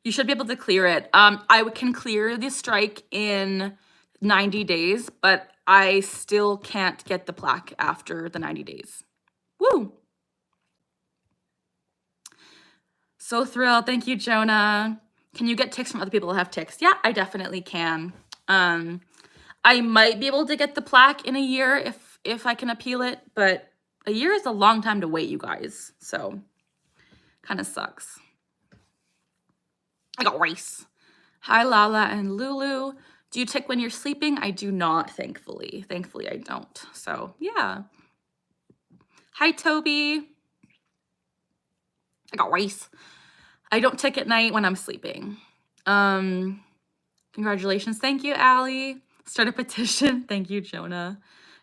You should be able to clear it. I can clear the strike in 90 days, but I still can't get the plaque after the 90 days. Woo! So thrilled. Thank you, Jonah. Can you get ticks from other people that have ticks? Yeah, I definitely can. I might be able to get the plaque in a year if I can appeal it, but a year is a long time to wait, you guys. So kind of sucks. I got race. Hi, Lala and Lulu. Do you tick when you're sleeping? I do not, thankfully. Thankfully, I don't. So, yeah. Hi, Toby. I got race. I don't tick at night when I'm sleeping. Congratulations. Thank you, Allie. Start a petition. Thank you, Jonah.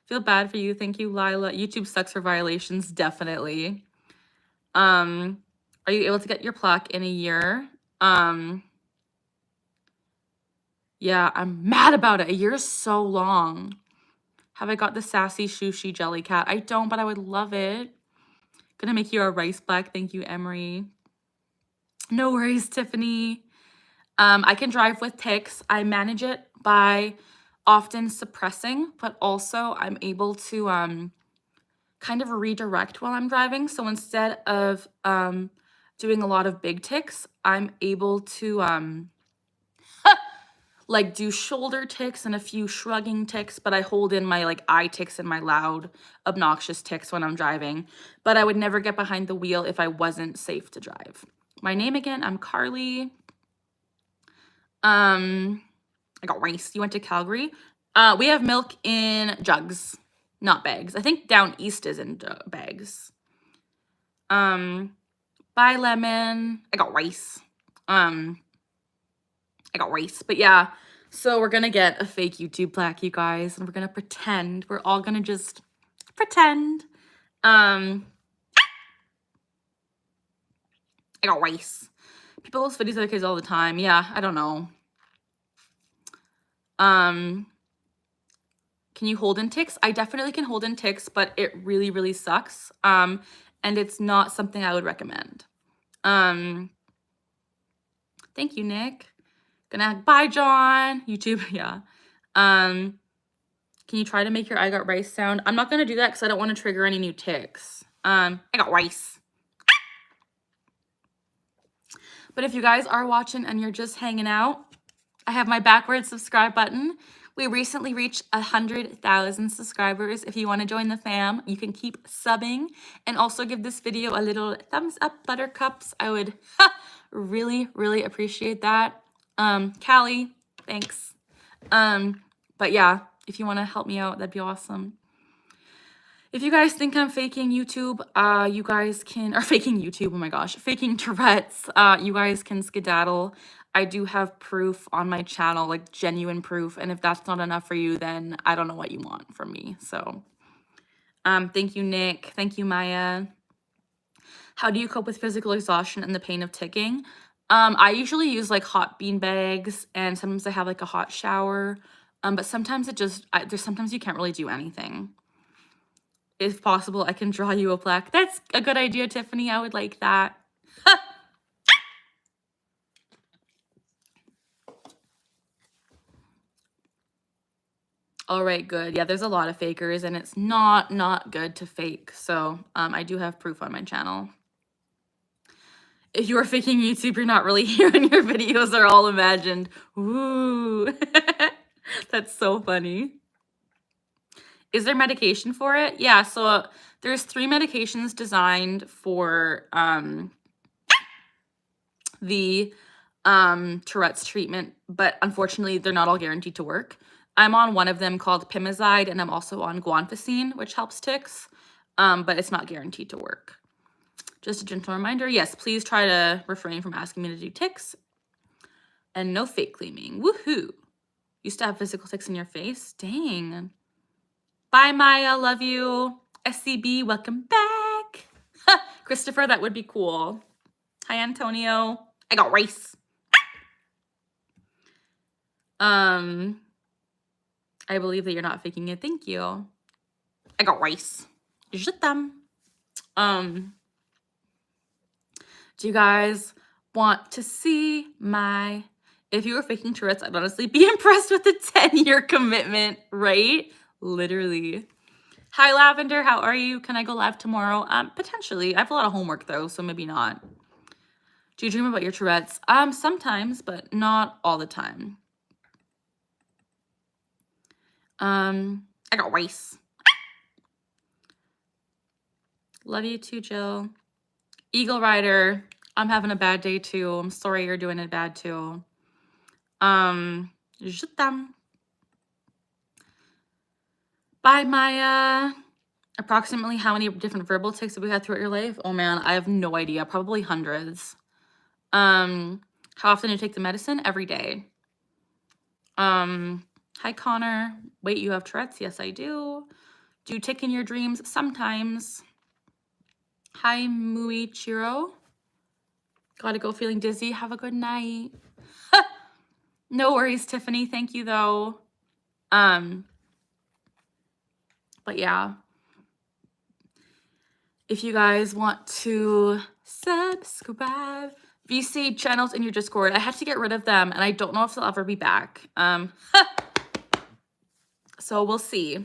Feel bad for you. Thank you, Lila. YouTube sucks for violations. Definitely. Are you able to get your plaque in a year? Yeah, I'm mad about it. A year is so long. Have I got the sassy shushy Jellycat? I don't, but I would love it. Gonna make you a rice plaque. Thank you, Emery. No worries, Tiffany. I can drive with ticks. I manage it by often suppressing, but also I'm able to kind of redirect while I'm driving. So instead of doing a lot of big ticks, I'm able to like do shoulder ticks and a few shrugging ticks, but I hold in my like eye ticks and my loud, obnoxious ticks when I'm driving. But I would never get behind the wheel if I wasn't safe to drive. My name again, I'm Carly. I got rice. You went to Calgary. We have milk in jugs, not bags. I think down east is in bags. Bye, lemon. I got rice. I got rice. But yeah, so we're gonna get a fake YouTube plaque, you guys, and we're gonna pretend. We're all gonna just pretend. I got rice. People post videos of their kids all the time. Yeah, I don't know. Can you hold in ticks? I definitely can hold in ticks, but it really, really sucks. And it's not something I would recommend. Thank you, Nick. Bye, John. YouTube, yeah. Can you try to make your I got rice sound? I'm not gonna do that because I don't want to trigger any new ticks. I got rice. But if you guys are watching and you're just hanging out, I have my backwards subscribe button. We recently reached 100,000 subscribers. If you want to join the fam, you can keep subbing and also give this video a little thumbs up, buttercups. I would really, really appreciate that. Callie, thanks. But yeah, if you want to help me out, that'd be awesome. If you guys think I'm faking YouTube, you guys can, or faking YouTube, oh my gosh, faking Tourette's, you guys can skedaddle. I do have proof on my channel, like genuine proof. And if that's not enough for you, then I don't know what you want from me. So, thank you, Nick. Thank you, Maya. How do you cope with physical exhaustion and the pain of ticking? I usually use like hot bean bags, and sometimes I have like a hot shower. But sometimes there's sometimes you can't really do anything. If possible, I can draw you a plaque. That's a good idea, Tiffany. I would like that. All right, good. Yeah, there's a lot of fakers, and it's not good to fake. So I do have proof on my channel. If you are faking YouTube, you're not really here, and your videos are all imagined. Ooh, that's so funny. Is there medication for it? Yeah, so there's 3 medications designed for the Tourette's treatment, but unfortunately, they're not all guaranteed to work. I'm on one of them called Pimozide, and I'm also on guanfacine, which helps ticks, but it's not guaranteed to work. Just a gentle reminder, yes, please try to refrain from asking me to do ticks, and no fake claiming. Woohoo! Used to have physical ticks in your face? Dang. Bye, Maya. Love you. SCB, welcome back. Christopher, that would be cool. Hi, Antonio. I got rice. I believe that you're not faking it. Thank you. I got rice. Je t'aime. Do you guys want to see my... If you were faking Tourette's, I'd honestly be impressed with the 10-year commitment, right? Literally. Hi, Lavender. How are you? Can I go live tomorrow? Potentially. I have a lot of homework, though, so maybe not. Do you dream about your Tourette's? Sometimes, but not all the time. I got rice. Love you too, Jill. Eagle Rider. I'm having a bad day, too. I'm sorry you're doing it bad, too. Je t'aime. By my, approximately how many different verbal tics have we had throughout your life? Oh, man, I have no idea. Probably hundreds. How often do you take the medicine? Every day. Hi, Connor. Wait, you have Tourette's? Yes, I do. Do you tic in your dreams? Sometimes. Hi, Muichiro. Gotta go feeling dizzy. Have a good night. No worries, Tiffany. Thank you, though. But yeah. If you guys want to subscribe, VC channels in your Discord, I have to get rid of them, and I don't know if they'll ever be back. So we'll see.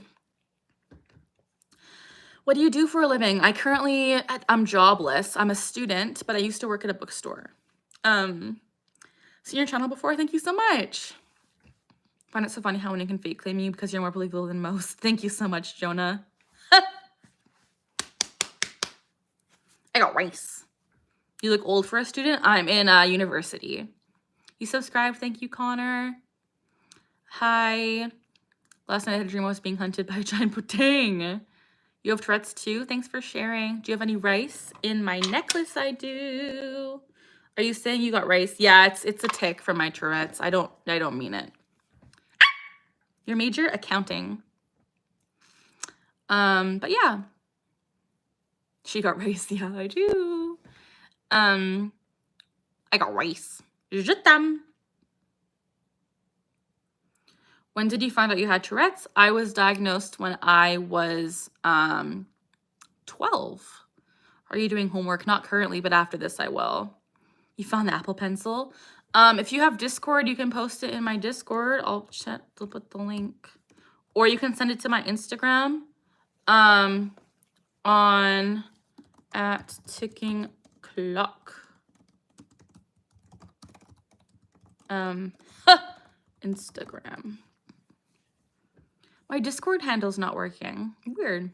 What do you do for a living? I'm jobless. I'm a student, but I used to work at a bookstore. Seen your channel before? Thank you so much. Find it so funny how one can fake claim you because you're more believable than most. Thank you so much, Jonah. I got rice. You look old for a student? I'm in university. You subscribed. Thank you, Connor. Hi. Last night I had a dream I was being hunted by a giant putang. You have Tourette's too? Thanks for sharing. Do you have any rice? In my necklace, I do. Are you saying you got rice? Yeah, it's a tic from my Tourette's. I don't mean it. Your major? Accounting. But yeah. She got rice. Yeah, I do. I got rice. Je t'aime. When did you find out you had Tourette's? I was diagnosed when I was 12. Are you doing homework? Not currently, but after this I will. You found the Apple Pencil? If you have Discord, you can post it in my Discord. I'll put the link. Or you can send it to my Instagram on @ticcingclock. Instagram. My Discord handle's not working. Weird.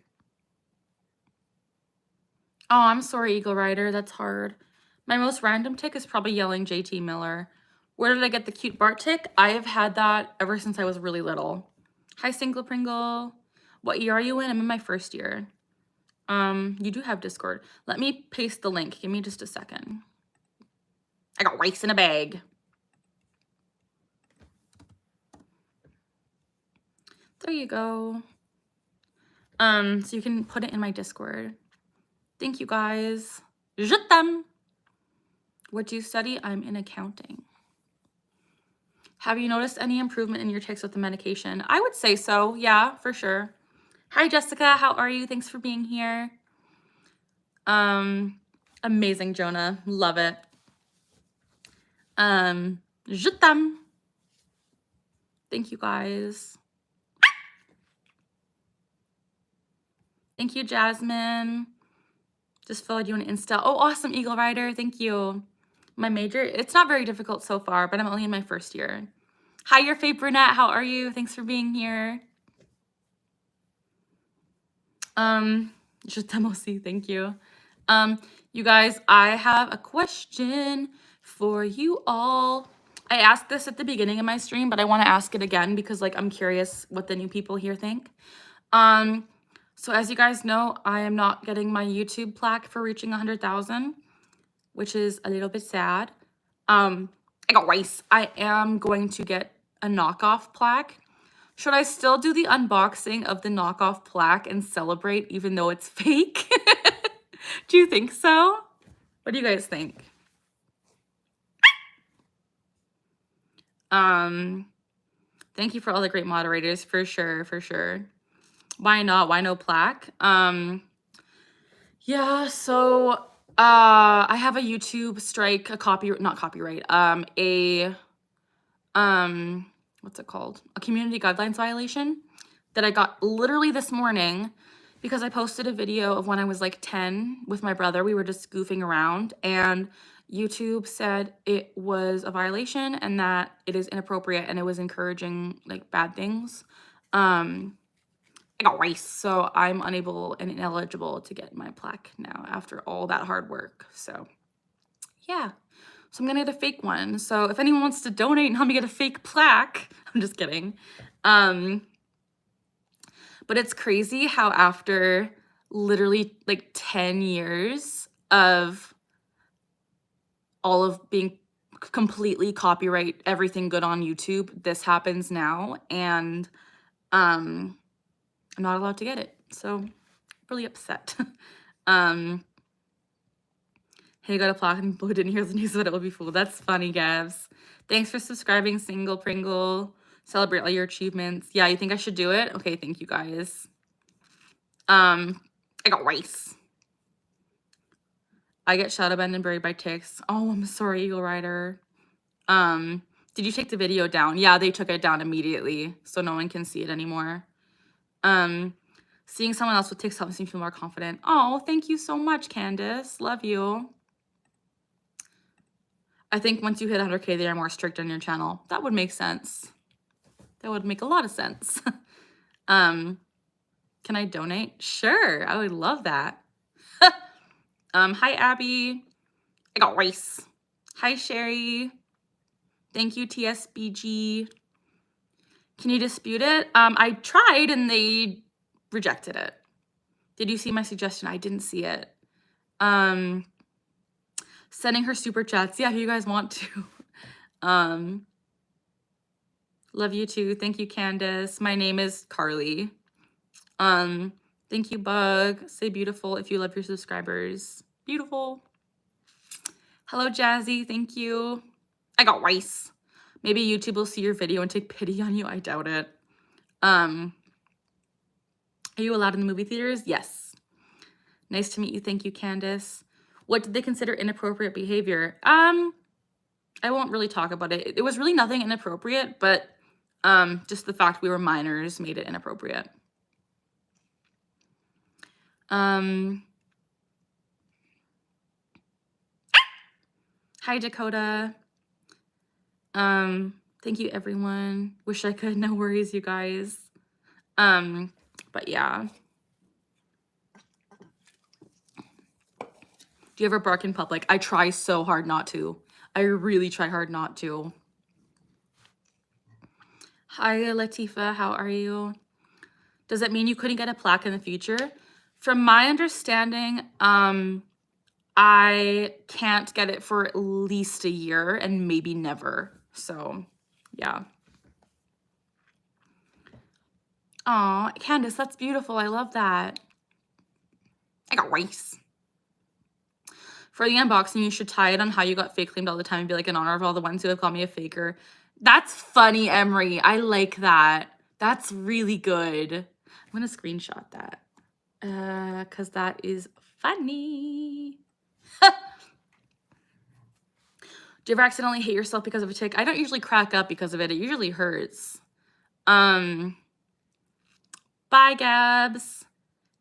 Oh, I'm sorry, Eagle Rider. That's hard. My most random tic is probably yelling JT Miller. Where did I get the cute Bart tic? I have had that ever since I was really little. Hi, Single Pringle. What year are you in? I'm in my first year. You do have Discord. Let me paste the link. Give me just a second. I got rice in a bag. There you go. So you can put it in my Discord. Thank you, guys. Je t'aime. What do you study? I'm in accounting. Have you noticed any improvement in your tics with the medication? I would say so. Yeah, for sure. Hi, Jessica. How are you? Thanks for being here. Amazing, Jonah. Love it. Je t'aime. Thank you, guys. Thank you, Jasmine. Just followed you on Insta. Oh, awesome, Eagle Rider. Thank you. My major, it's not very difficult so far, but I'm only in my first year. Hi, your fave brunette. How are you? Thanks for being here. Je t'aime aussi. Thank you. You guys, I have a question for you all. I asked this at the beginning of my stream, but I want to ask it again because, like, I'm curious what the new people here think. So as you guys know, I am not getting my YouTube plaque for reaching 100,000, which is a little bit sad. I got rice. I am going to get a knockoff plaque. Should I still do the unboxing of the knockoff plaque and celebrate even though it's fake? Do you think so? What do you guys think? Thank you for all the great moderators, for sure, for sure. Why not? Why no plaque? Yeah, so I have a YouTube strike, not copyright, what's it called? A community guidelines violation that I got literally this morning because I posted a video of when I was like 10 with my brother. We were just goofing around, and YouTube said it was a violation and that it is inappropriate and it was encouraging like bad things. I got rice, so I'm unable and ineligible to get my plaque now after all that hard work. So yeah, so I'm gonna get a fake one. So if anyone wants to donate and help me get a fake plaque, I'm just kidding. But it's crazy how after literally like 10 years of all of being completely copyright everything good on YouTube, this happens now, and I'm not allowed to get it. So really upset. Hey, got a plaque and people who didn't hear the news but it will be fooled. That's funny, Gavs. Thanks for subscribing, Single Pringle. Celebrate all your achievements. Yeah, you think I should do it? Okay, thank you guys. I got rice. I get shadow banned and buried by ticks. Oh, I'm sorry, Eagle Rider. Did you take the video down? Yeah, they took it down immediately, so no one can see it anymore. Seeing someone else with ticks helps me feel more confident. Oh, thank you so much, Candace. Love you. I think once you hit 100K, they are more strict on your channel. That would make sense. That would make a lot of sense. Can I donate? Sure, I would love that. Hi, Abby. I got rice. Hi, Sherry. Thank you, TSBG. Can you dispute it? I tried and they rejected it. Did you see my suggestion? I didn't see it. Sending her super chats. Yeah, if you guys want to. Love you too. Thank you, Candace. My name is Carly. Thank you, Bug. Say beautiful if you love your subscribers. Beautiful. Hello, Jazzy. Thank you. I got rice. Maybe YouTube will see your video and take pity on you. I doubt it. Are you allowed in the movie theaters? Yes. Nice to meet you. Thank you, Candace. What did they consider inappropriate behavior? I won't really talk about it. It was really nothing inappropriate, but just the fact we were minors made it inappropriate. Hi, Dakota. Thank you, everyone. Wish I could. No worries, you guys. But yeah. Do you ever bark in public? I try so hard not to. I really try hard not to. Hi, Latifa. How are you? Does that mean you couldn't get a plaque in the future? From my understanding, I can't get it for at least a year and maybe never. So, yeah. Aw, Candace, that's beautiful. I love that. I got rice. For the unboxing, you should tie it on how you got fake claimed all the time and be like, in honor of all the ones who have called me a faker. That's funny, Emery. I like that. That's really good. I'm going to screenshot that because that is funny. Do you ever accidentally hate yourself because of a tick? I don't usually crack up because of it. It usually hurts. Bye, Gabs.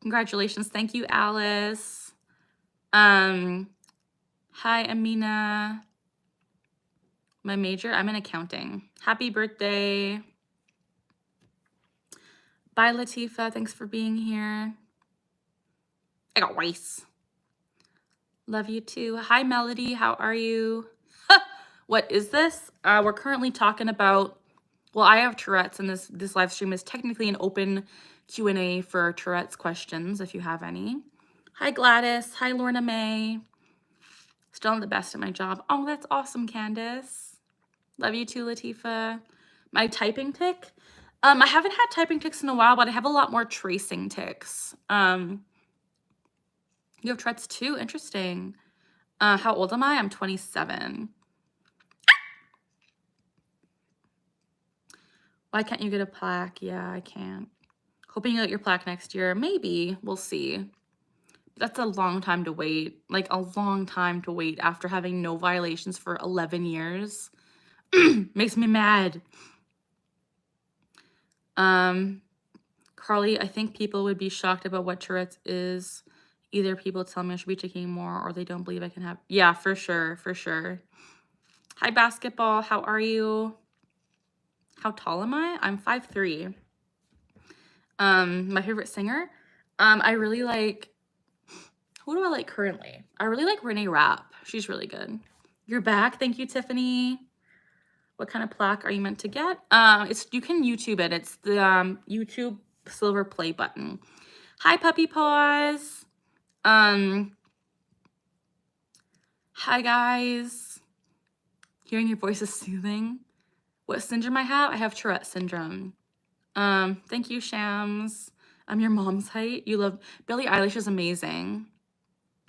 Congratulations. Thank you, Alice. Hi, Amina. My major? I'm in accounting. Happy birthday. Bye, Latifa. Thanks for being here. I got rice. Love you too. Hi, Melody. How are you? What is this? We're currently talking about, well, I have Tourette's, and this live stream is technically an open Q&A for Tourette's questions, if you have any. Hi, Gladys. Hi, Lorna May. Still not the best at my job. Oh, that's awesome, Candace. Love you too, Latifa. My typing tick? I haven't had typing ticks in a while, but I have a lot more tracing ticks. You have Tourette's too? Interesting. How old am I? I'm 27. Why can't you get a plaque? Yeah, I can't. Hoping you get your plaque next year. Maybe. We'll see. That's a long time to wait. Like, a long time to wait after having no violations for 11 years. Makes me mad. Carly, I think people would be shocked about what Tourette's is. Either people tell me I should be taking more or they don't believe I can have. Yeah, for sure. For sure. Hi, basketball. How are you? How tall am I? I'm 5'3". My favorite singer? I really like, who do I like currently? I really like Renee Rapp. She's really good. You're back. Thank you, Tiffany. What kind of plaque are you meant to get? You can YouTube it. It's the YouTube silver play button. Hi, puppy paws. Hi, guys. Hearing your voice is soothing. What syndrome I have? I have Tourette Syndrome. Thank you, Shams. I'm your mom's height. You love Billie Eilish is amazing.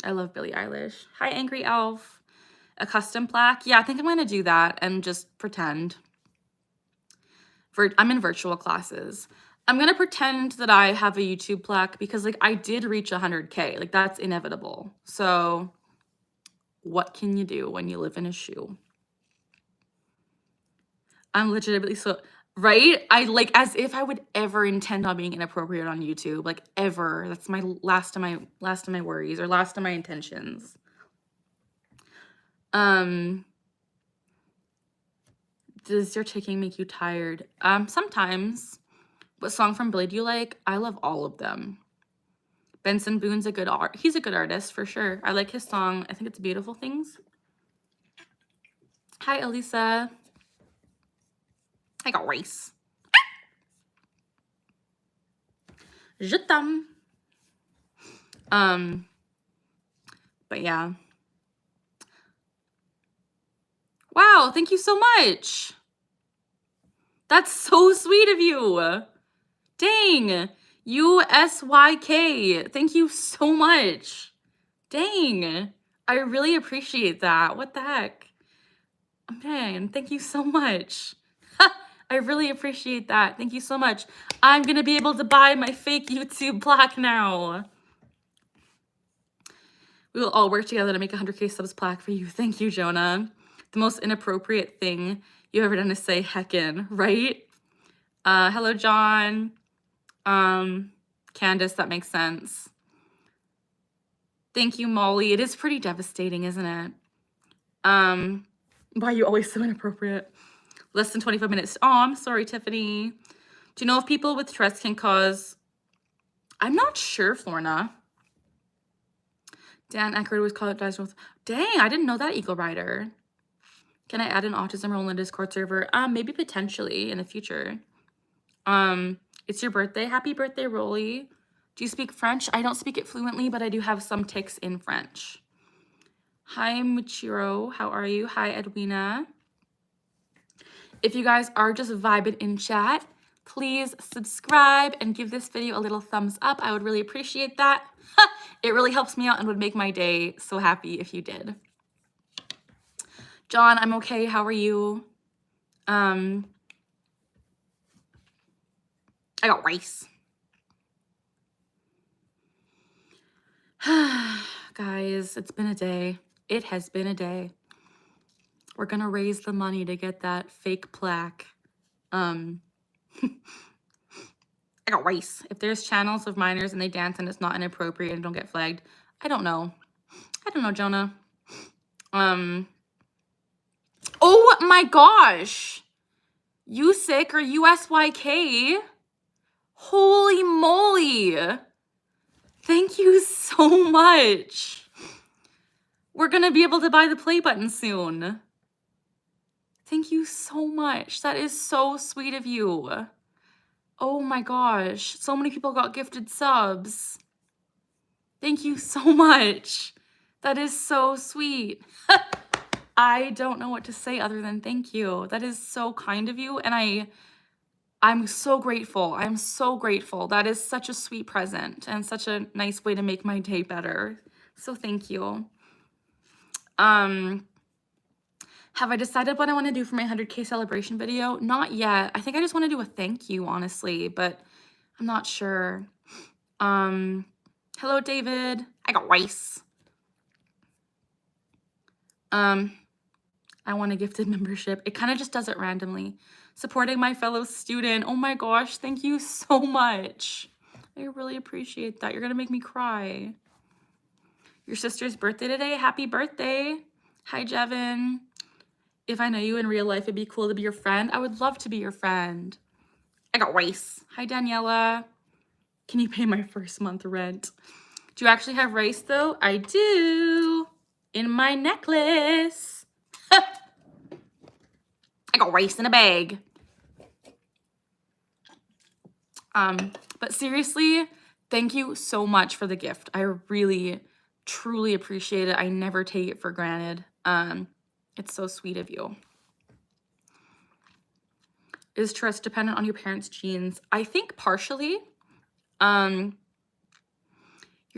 I love Billie Eilish. Hi, Angry Elf. A custom plaque? Yeah, I think I'm gonna do that and just pretend. I'm in virtual classes. I'm gonna pretend that I have a YouTube plaque because like I did reach 100K. Like that's inevitable. So what can you do when you live in a shoe? I'm legitimately so right. I like as if I would ever intend on being inappropriate on YouTube, like ever. That's my last of my worries or last of my intentions. Does your ticking make you tired? Sometimes. What song from Billy do you like? I love all of them. Benson Boone's he's a good artist for sure. I like his song. I think it's Beautiful Things. Hi, Elisa. I got race. Je t'aime. But yeah. Wow, thank you so much. That's so sweet of you. Dang. USYK. Thank you so much. Dang. I really appreciate that. What the heck? Man, thank you so much. I really appreciate that. Thank you so much. I'm going to be able to buy my fake YouTube plaque now. We will all work together to make a 100K subs plaque for you. Thank you, Jonah. The most inappropriate thing you've ever done is say heckin', right? Hello, John. Candace, that makes sense. Thank you, Molly. It is pretty devastating, isn't it? Why are you always so inappropriate? Less than 25 minutes. Oh, I'm sorry, Tiffany. Do you know if people with Tourette's can cause... I'm not sure, Florna. Dan Eckert was called diagnosed with... Dang, I didn't know that, Eagle Rider. Can I add an autism role in the Discord server? Maybe potentially in the future. It's your birthday. Happy birthday, Rolly. Do you speak French? I don't speak it fluently, but I do have some tics in French. Hi, Michiro. How are you? Hi, Edwina. If you guys are just vibing in chat, please subscribe and give this video a little thumbs up. I would really appreciate that. It really helps me out and would make my day so happy if you did. John, I'm okay. How are you? I got rice. Guys, it's been a day. It has been a day. We're gonna raise the money to get that fake plaque. I got rice. If there's channels of minors and they dance and it's not inappropriate and don't get flagged, I don't know. I don't know, Jonah. Oh my gosh. USIC or USYK. Holy moly. Thank you so much. We're gonna be able to buy the play button soon. Thank you so much. That is so sweet of you. Oh my gosh. So many people got gifted subs. Thank you so much. That is so sweet. I don't know what to say other than thank you. That is so kind of you. And I'm so grateful. I'm so grateful. That is such a sweet present and such a nice way to make my day better. So thank you. Have I decided what I want to do for my 100K celebration video? Not yet. I think I just want to do a thank you, honestly, but I'm not sure. Hello, David. I got rice. I want a gifted membership. It kind of just does it randomly. Supporting my fellow student. Oh my gosh, thank you so much. I really appreciate that. You're going to make me cry. Your sister's birthday today. Happy birthday. Hi, Jevin. If I know you in real life, it'd be cool to be your friend. I would love to be your friend. I got rice. Hi, Daniela. Can you pay my first month rent? Do you actually have rice, though? I do. In my necklace. I got rice in a bag. But seriously, thank you so much for the gift. I really, truly appreciate it. I never take it for granted. It's so sweet of you. Is Tourette's dependent on your parents' genes? I think partially. Your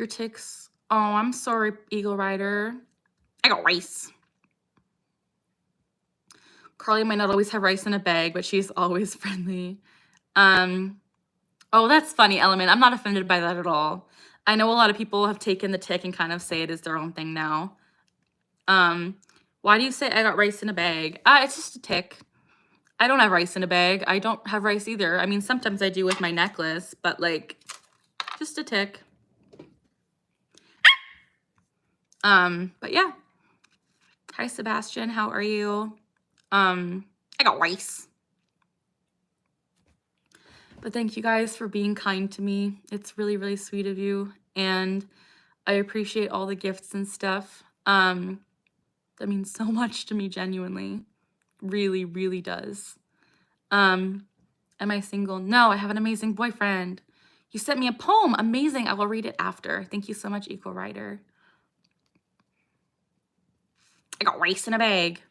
tics. Oh, I'm sorry, Eagle Rider. I got rice. Carly might not always have rice in a bag, but she's always friendly. Oh, that's funny, Element. I'm not offended by that at all. I know a lot of people have taken the tic and kind of say it is their own thing now. Why do you say I got rice in a bag? It's just a tic. I don't have rice in a bag. I don't have rice either. I mean, sometimes I do with my necklace, but like, just a tic. But yeah. Hi, Sebastian. How are you? I got rice. But thank you guys for being kind to me. It's really, really sweet of you. And I appreciate all the gifts and stuff. That means so much to me, genuinely. Really, really does. Am I single? No, I have an amazing boyfriend. You sent me a poem. Amazing. I will read it after. Thank you so much, Eco Rider. I got rice in a bag.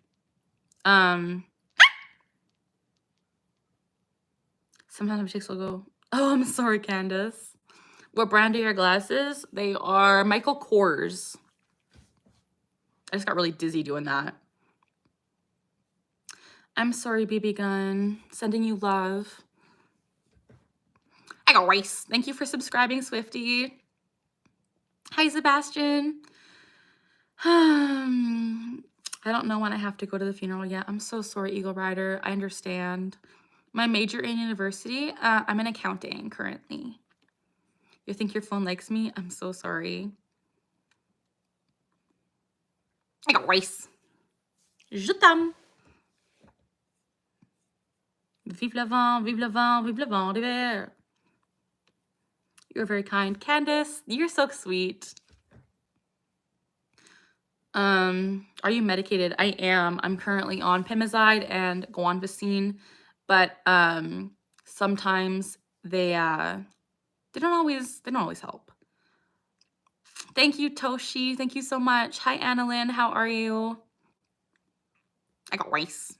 Sometimes chicks will go, oh, I'm sorry, Candace. What brand are your glasses? They are Michael Kors. I just got really dizzy doing that. I'm sorry, BB Gun. Sending you love. I got rice. Thank you for subscribing, Swifty. Hi, Sebastian. I don't know when I have to go to the funeral yet. I'm so sorry, Eagle Rider. I understand. My major in university, I'm in accounting currently. You think your phone likes me? I'm so sorry. I got rice. Je t'aime. Vive le vent, vive le vent, vive le vent d'hiver. You're very kind. Candace, you're so sweet. Are you medicated? I am. I'm currently on Pimozide and guanfacine, but sometimes they don't always help. Thank you, Toshi. Thank you so much. Hi, Annalyn. How are you? I got rice.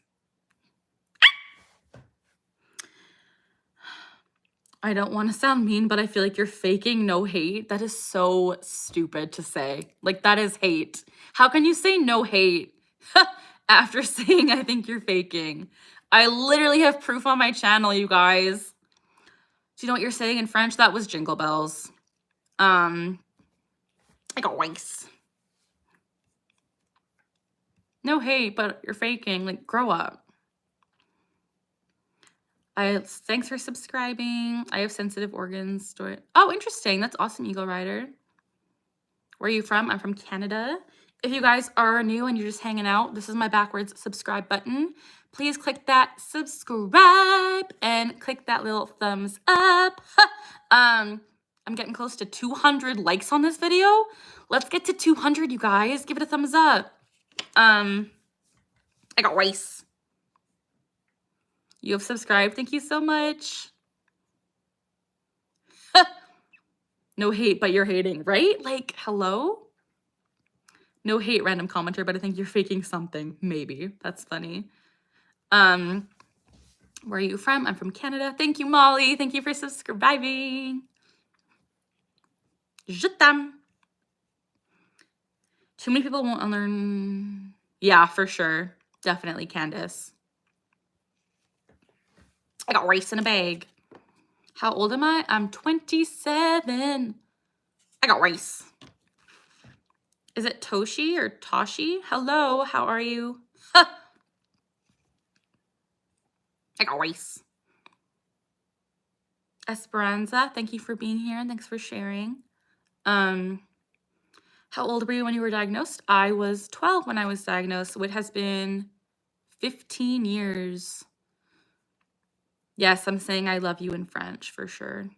I don't want to sound mean, but I feel like you're faking no hate. That is so stupid to say. Like, that is hate. How can you say no hate after saying I think you're faking? I literally have proof on my channel, you guys. Do you know what you're saying in French? That was Jingle Bells. I got rice. No hate, but you're faking. Like, grow up. Thanks for subscribing. I have sensitive organs. Oh, interesting. That's awesome, Eagle Rider. Where are you from? I'm from Canada. If you guys are new and you're just hanging out, this is my backwards subscribe button. Please click that subscribe and click that little thumbs up. I'm getting close to 200 likes on this video. Let's get to 200, you guys. Give it a thumbs up. I got rice. You have subscribed. Thank you so much. No hate, but you're hating, right? Like, hello? No hate, random commenter, but I think you're faking something. Maybe. That's funny. Where are you from? I'm from Canada. Thank you, Molly. Thank you for subscribing. Je t'aime. Too many people won't unlearn. Yeah, for sure. Definitely, Candace. I got rice in a bag. How old am I? I'm 27. I got rice. Is it Toshi or Toshi? Hello, how are you? I got rice. Esperanza, thank you for being here and thanks for sharing. How old were you when you were diagnosed? I was 12 when I was diagnosed, so it has been 15 years. Yes, I'm saying I love you in French for sure.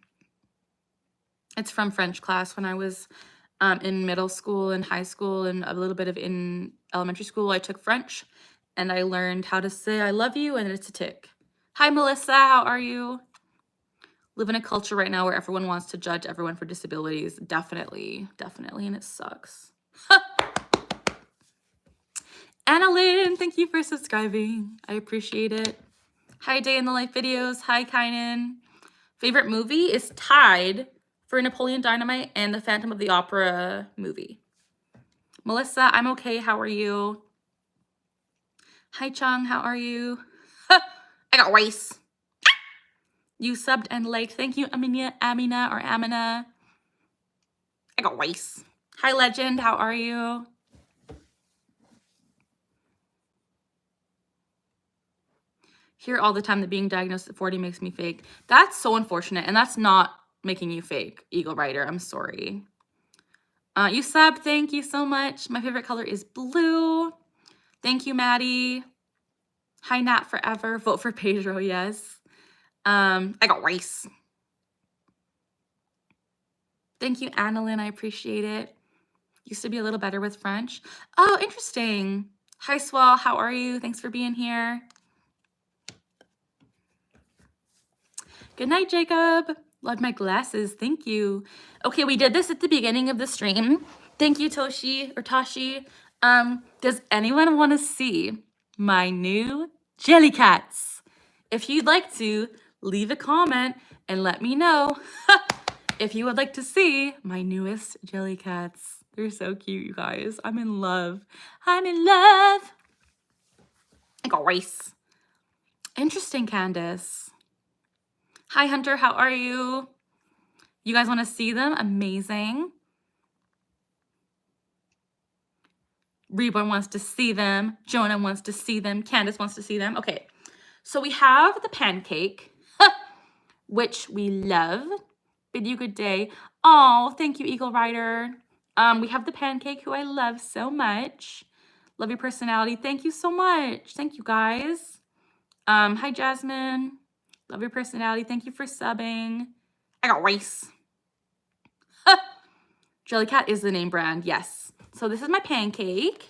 It's from French class when I was in middle school and high school and a little bit of in elementary school. I took French and I learned how to say I love you and it's a tick. Hi, Melissa, how are you? Live in a culture right now where everyone wants to judge everyone for disabilities. Definitely, definitely, and it sucks. Annalyn, thank you for subscribing. I appreciate it. Hi, Day in the Life videos. Hi, Kynan. Favorite movie is tied for Napoleon Dynamite and the Phantom of the Opera movie. Melissa, I'm okay. How are you? Hi, Chung. How are you? I got rice. You subbed and liked. Thank you, Amina or Amina. I got rice. Hi, Legend. How are you? Hear all the time that being diagnosed at 40 makes me fake. That's so unfortunate, and that's not making you fake, Eagle Rider. I'm sorry. You subbed. Thank you so much. My favorite color is blue. Thank you, Maddie. Hi, Nat Forever. Vote for Pedro, yes. I got rice. Thank you, Annalyn. I appreciate it. Used to be a little better with French. Oh, interesting. Hi, Swell. How are you? Thanks for being here. Good night, Jacob. Love my glasses. Thank you. Okay, we did this at the beginning of the stream. Thank you, Toshi or Tashi. Does anyone want to see my new Jellycats? If you'd like to, leave a comment and let me know if you would like to see my newest Jellycats. They're so cute, you guys. I'm in love. I'm in love. I got rice. Interesting, Candace. Hi, Hunter. How are you? You guys want to see them? Amazing. Reborn wants to see them. Jonah wants to see them. Candace wants to see them. Okay. So we have the pancake, which we love. Bid you good day. Oh, thank you, Eagle Rider. We have the pancake, who I love so much. Love your personality. Thank you so much. Thank you, guys. Hi, Jasmine. Love your personality. Thank you for subbing. I got rice. Jellycat is the name brand. Yes. So this is my pancake.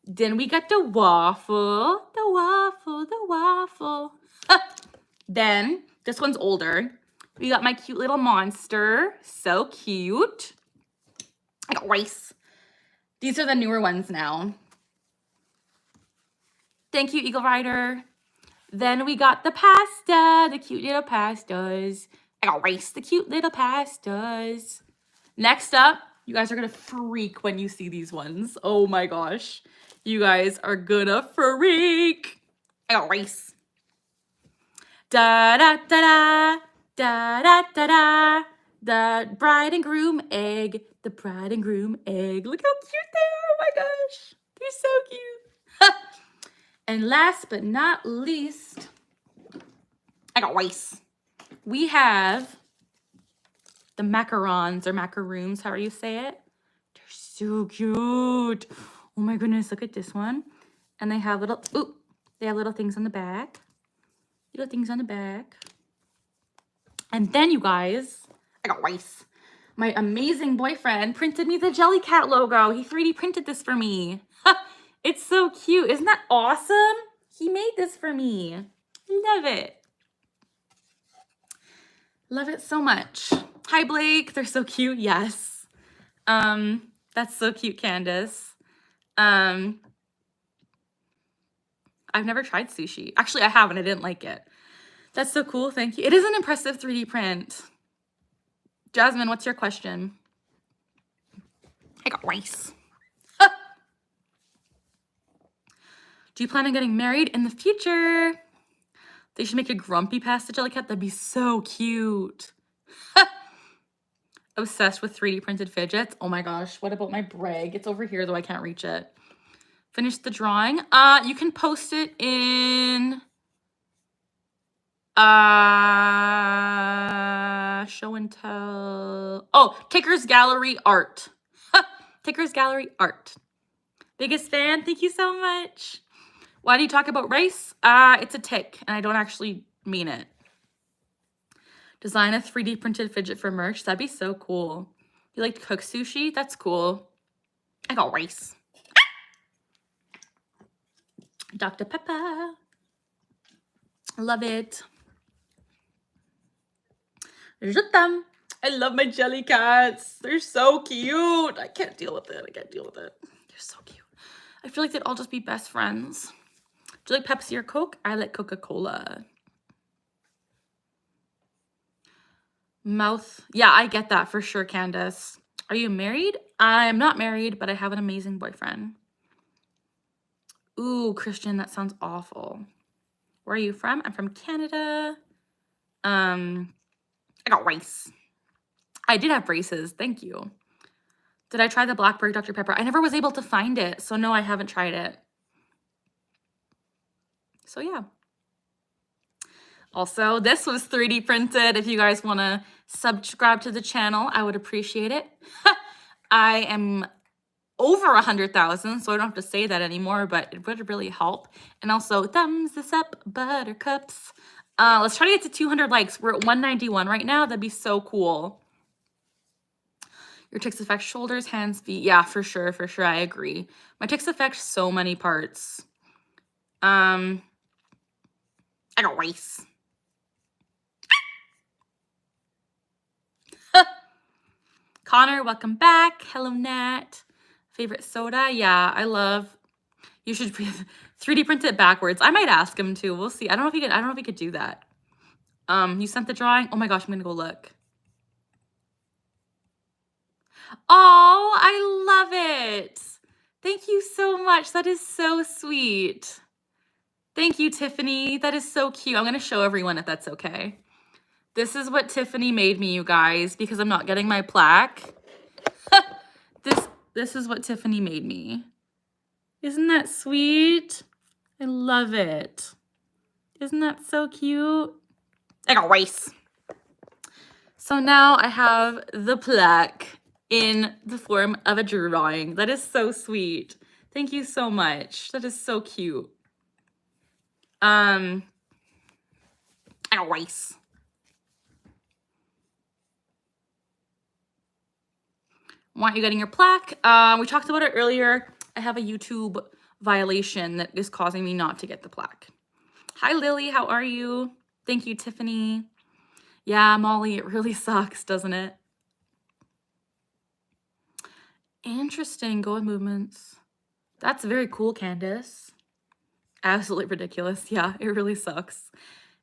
Then we got the waffle. The waffle. The waffle. Then this one's older. We got my cute little monster. So cute. I got rice. These are the newer ones now. Thank you, Eagle Rider. Then we got the pasta, the cute little pastas. I got rice, the cute little pastas. Next up, you guys are gonna freak when you see these ones. Oh my gosh. You guys are gonna freak. I got rice. Da da da da. Da da da da. The bride and groom egg. The bride and groom egg. Look how cute they are. Oh my gosh. They're so cute. And last but not least, I got rice. We have the macarons or macaroons, however you say it. They're so cute. Oh my goodness, look at this one. And they have little, they have little things on the back. Little things on the back. And then you guys, I got rice. My amazing boyfriend printed me the Jellycat logo. He 3D printed this for me. It's so cute. Isn't that awesome? He made this for me. Love it. Love it so much. Hi, Blake. They're so cute. Yes. That's so cute, Candace. I've never tried sushi. Actually, I haven't. I didn't like it. That's so cool. Thank you. It is an impressive 3D print. Jasmine, what's your question? I got rice. Do you plan on getting married in the future? They should make a grumpy pasta Jellycat. That'd be so cute. Obsessed with 3D printed fidgets. Oh my gosh, what about my brag? It's over here though, I can't reach it. Finish the drawing. You can post it in show and tell. Oh, Ticker's Gallery Art. Ticker's Gallery Art. Biggest fan, thank you so much. Why do you talk about rice? It's a tick, and I don't actually mean it. Design a 3D printed fidget for merch. That'd be so cool. You like to cook sushi? That's cool. I got rice. Dr. Pepper. Love it. I love my Jellycats. They're so cute. I can't deal with it. I can't deal with it. They're so cute. I feel like they'd all just be best friends. Do you like Pepsi or Coke? I like Coca-Cola. Mouth. Yeah, I get that for sure, Candace. Are you married? I'm not married, but I have an amazing boyfriend. Ooh, Christian, that sounds awful. Where are you from? I'm from Canada. I got rice. I did have braces. Thank you. Did I try the Blackberry Dr. Pepper? I never was able to find it, so no, I haven't tried it. So yeah. Also, this was 3D printed. If you guys want to subscribe to the channel, I would appreciate it. I am over 100,000, so I don't have to say that anymore, but it would really help. And also, thumbs this up, buttercups. Let's try to get to 200 likes. We're at 191 right now. That'd be so cool. Your tics affect shoulders, hands, feet. Yeah, for sure, I agree. My tics affect so many parts. I got rice. Connor, welcome back. Hello, Nat. Favorite soda? Yeah, I love. You should 3D print it backwards. I might ask him to. We'll see. I don't know if he could. I don't know if he could do that. You sent the drawing. Oh my gosh, I'm gonna go look. Oh, I love it. Thank you so much. That is so sweet. Thank you, Tiffany. That is so cute. I'm gonna show everyone if that's okay. This is what Tiffany made me, you guys, because I'm not getting my plaque. This is what Tiffany made me. Isn't that sweet? I love it. Isn't that so cute? I got rice. So now I have the plaque in the form of a drawing. That is so sweet. Thank you so much. That is so cute. I got rice. Why aren't you getting your plaque? We talked about it earlier. I have a YouTube violation that is causing me not to get the plaque. Hi, Lily. How are you? Thank you, Tiffany. Yeah, Molly, it really sucks, doesn't it? Interesting. Go with movements. That's very cool, Candace. Absolutely ridiculous. Yeah, it really sucks.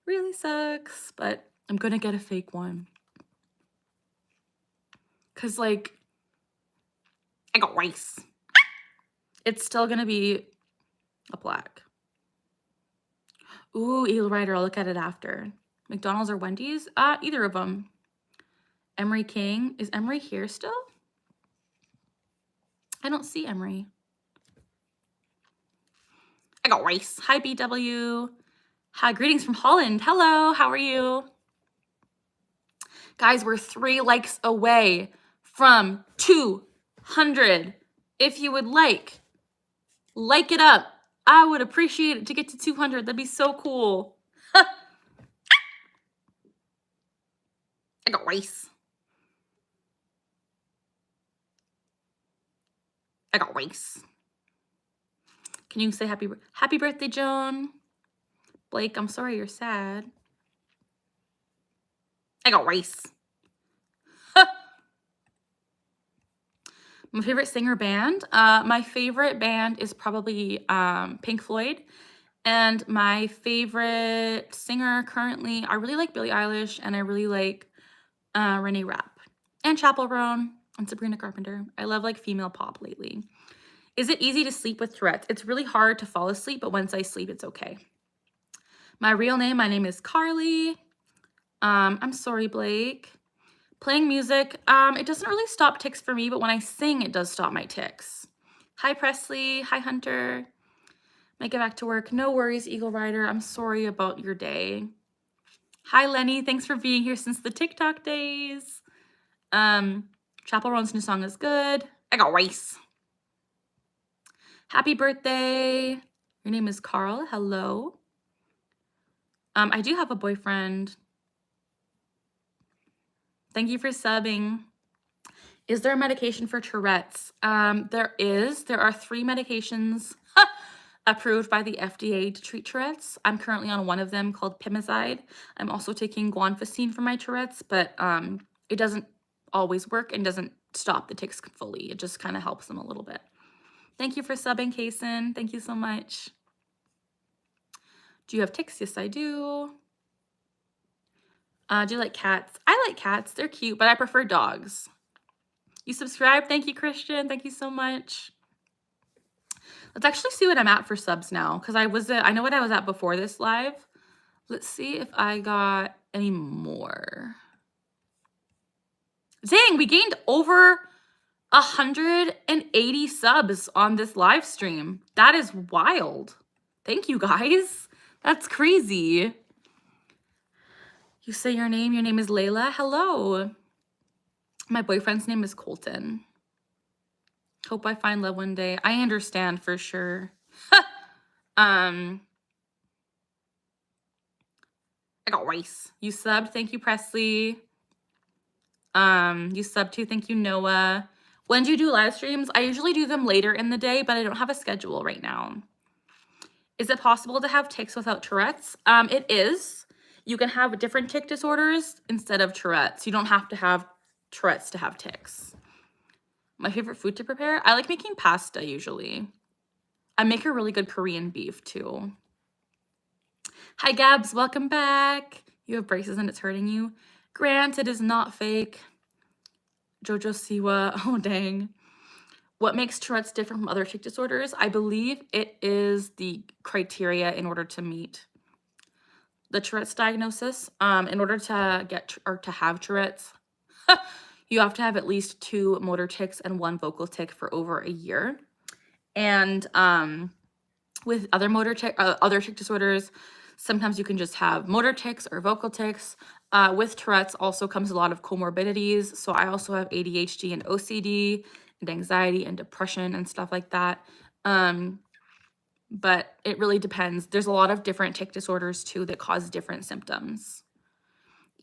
Really sucks, but I'm going to get a fake one. Because, like, I got rice. It's still going to be a plaque. Ooh, Eel Rider. I'll look at it after. McDonald's or Wendy's? Either of them. Emery King. Is Emery here still? I don't see Emery. I got rice. Hi, BW. Hi, greetings from Holland. Hello, how are you? Guys, we're 3 likes away from 200. If you would like it up. I would appreciate it to get to 200. That'd be so cool. I got rice. I got rice. Can you say happy birthday, Joan? Blake, I'm sorry you're sad. I got rice. My favorite singer band? My favorite band is probably Pink Floyd. And my favorite singer currently, I really like Billie Eilish and I really like Renee Rapp. And Chappell Roan. And Sabrina Carpenter. I love like female pop lately. Is it easy to sleep with Tourette's? It's really hard to fall asleep, but once I sleep, it's okay. My name is Carly. I'm sorry, Blake. Playing music, it doesn't really stop tics for me, but when I sing, it does stop my tics. Hi, Presley. Hi, Hunter. Make it back to work. No worries, Eagle Rider. I'm sorry about your day. Hi, Lenny. Thanks for being here since the TikTok days. Chapel Roan's new song is good. I got rice. Happy birthday. Your name is Carl. Hello. I do have a boyfriend. Thank you for subbing. Is there a medication for Tourette's? There is. There are 3 medications approved by the FDA to treat Tourette's. I'm currently on one of them called Pimozide. I'm also taking guanfacine for my Tourette's, but it doesn't always work and doesn't stop the tics fully. It just kind of helps them a little bit. Thank you for subbing, Kaysen. Thank you so much. Do you have tics? Yes, I do. Do you like cats? I like cats. They're cute, but I prefer dogs. You subscribe? Thank you, Christian. Thank you so much. Let's actually see what I'm at for subs now, because I know what I was at before this live. Let's see if I got any more. Dang, we gained over 180 subs on this live stream. That is wild. Thank you, guys. That's crazy. You say your name. Your name is Layla. Hello. My boyfriend's name is Colton. Hope I find love one day. I understand for sure. I got rice. You subbed. Thank you, Presley. You subbed too. Thank you, Noah. When do you do live streams? I usually do them later in the day, but I don't have a schedule right now. Is it possible to have tics without Tourette's? It is. You can have different tic disorders instead of Tourette's. You don't have to have Tourette's to have tics. My favorite food to prepare? I like making pasta usually. I make a really good Korean beef too. Hi, Gabs. Welcome back. You have braces and it's hurting you. Grant, it is not fake. Jojo Siwa. Oh, dang. What makes Tourette's different from other tic disorders? I believe it is the criteria in order to meet the Tourette's diagnosis. In order to get or to have Tourette's, you have to have at least 2 motor tics and 1 vocal tic for over a year. And with other other tic disorders, sometimes you can just have motor tics or vocal tics. With Tourette's also comes a lot of comorbidities. So I also have ADHD and OCD and anxiety and depression and stuff like that. But it really depends. There's a lot of different tic disorders too that cause different symptoms.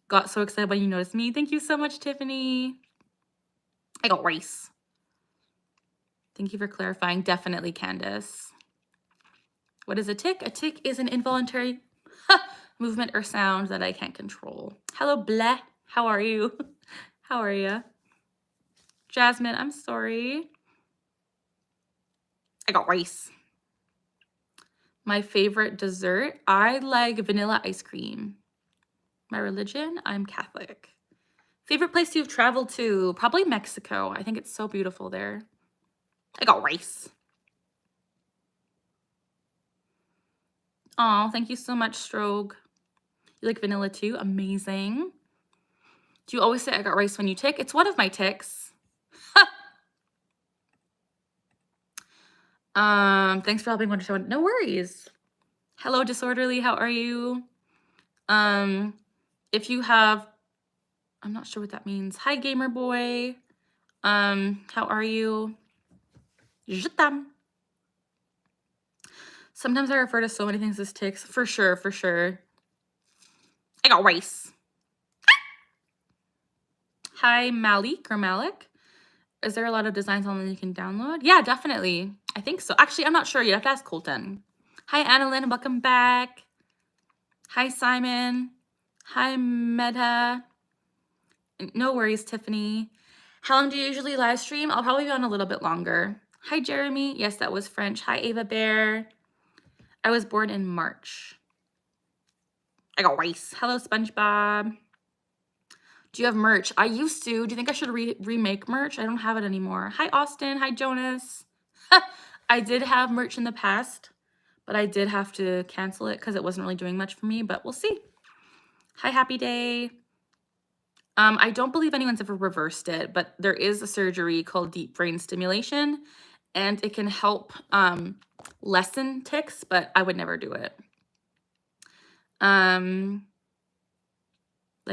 Got so excited when you noticed me. Thank you so much, Tiffany. I got rice. Thank you for clarifying. Definitely, Candace. What is a tic? A tic is an involuntary movement or sound that I can't control. Hello, Bleh. How are you? How are you? Jasmine, I'm sorry. I got rice. My favorite dessert? I like vanilla ice cream. My religion? I'm Catholic. Favorite place you've traveled to? Probably Mexico. I think it's so beautiful there. I got rice. Oh, thank you so much, Strogue. You like vanilla too? Amazing. Do you always say I got rice when you tic? It's one of my tics. Thanks for helping understand. No worries. Hello, Disorderly. How are you? If you have, I'm not sure what that means. Hi, Gamer Boy. How are you? Sometimes I refer to so many things as tics. For sure, for sure. I got rice. Hi, Malik or Malik. Is there a lot of designs online you can download? Yeah, definitely. I think so. Actually, I'm not sure. You'd have to ask Colton. Hi, Annalyn. Welcome back. Hi, Simon. Hi, Meta. No worries, Tiffany. How long do you usually live stream? I'll probably be on a little bit longer. Hi, Jeremy. Yes, that was French. Hi, Ava Bear. I was born in March. I got rice. Hello, SpongeBob. Do you have merch? I used to. Do you think I should remake merch? I don't have it anymore. Hi, Austin. Hi, Jonas. I did have merch in the past, but I did have to cancel it because it wasn't really doing much for me, but we'll see. Hi, Happy Day. I don't believe anyone's ever reversed it, but there is a surgery called deep brain stimulation, and it can help lessen tics, but I would never do it. Like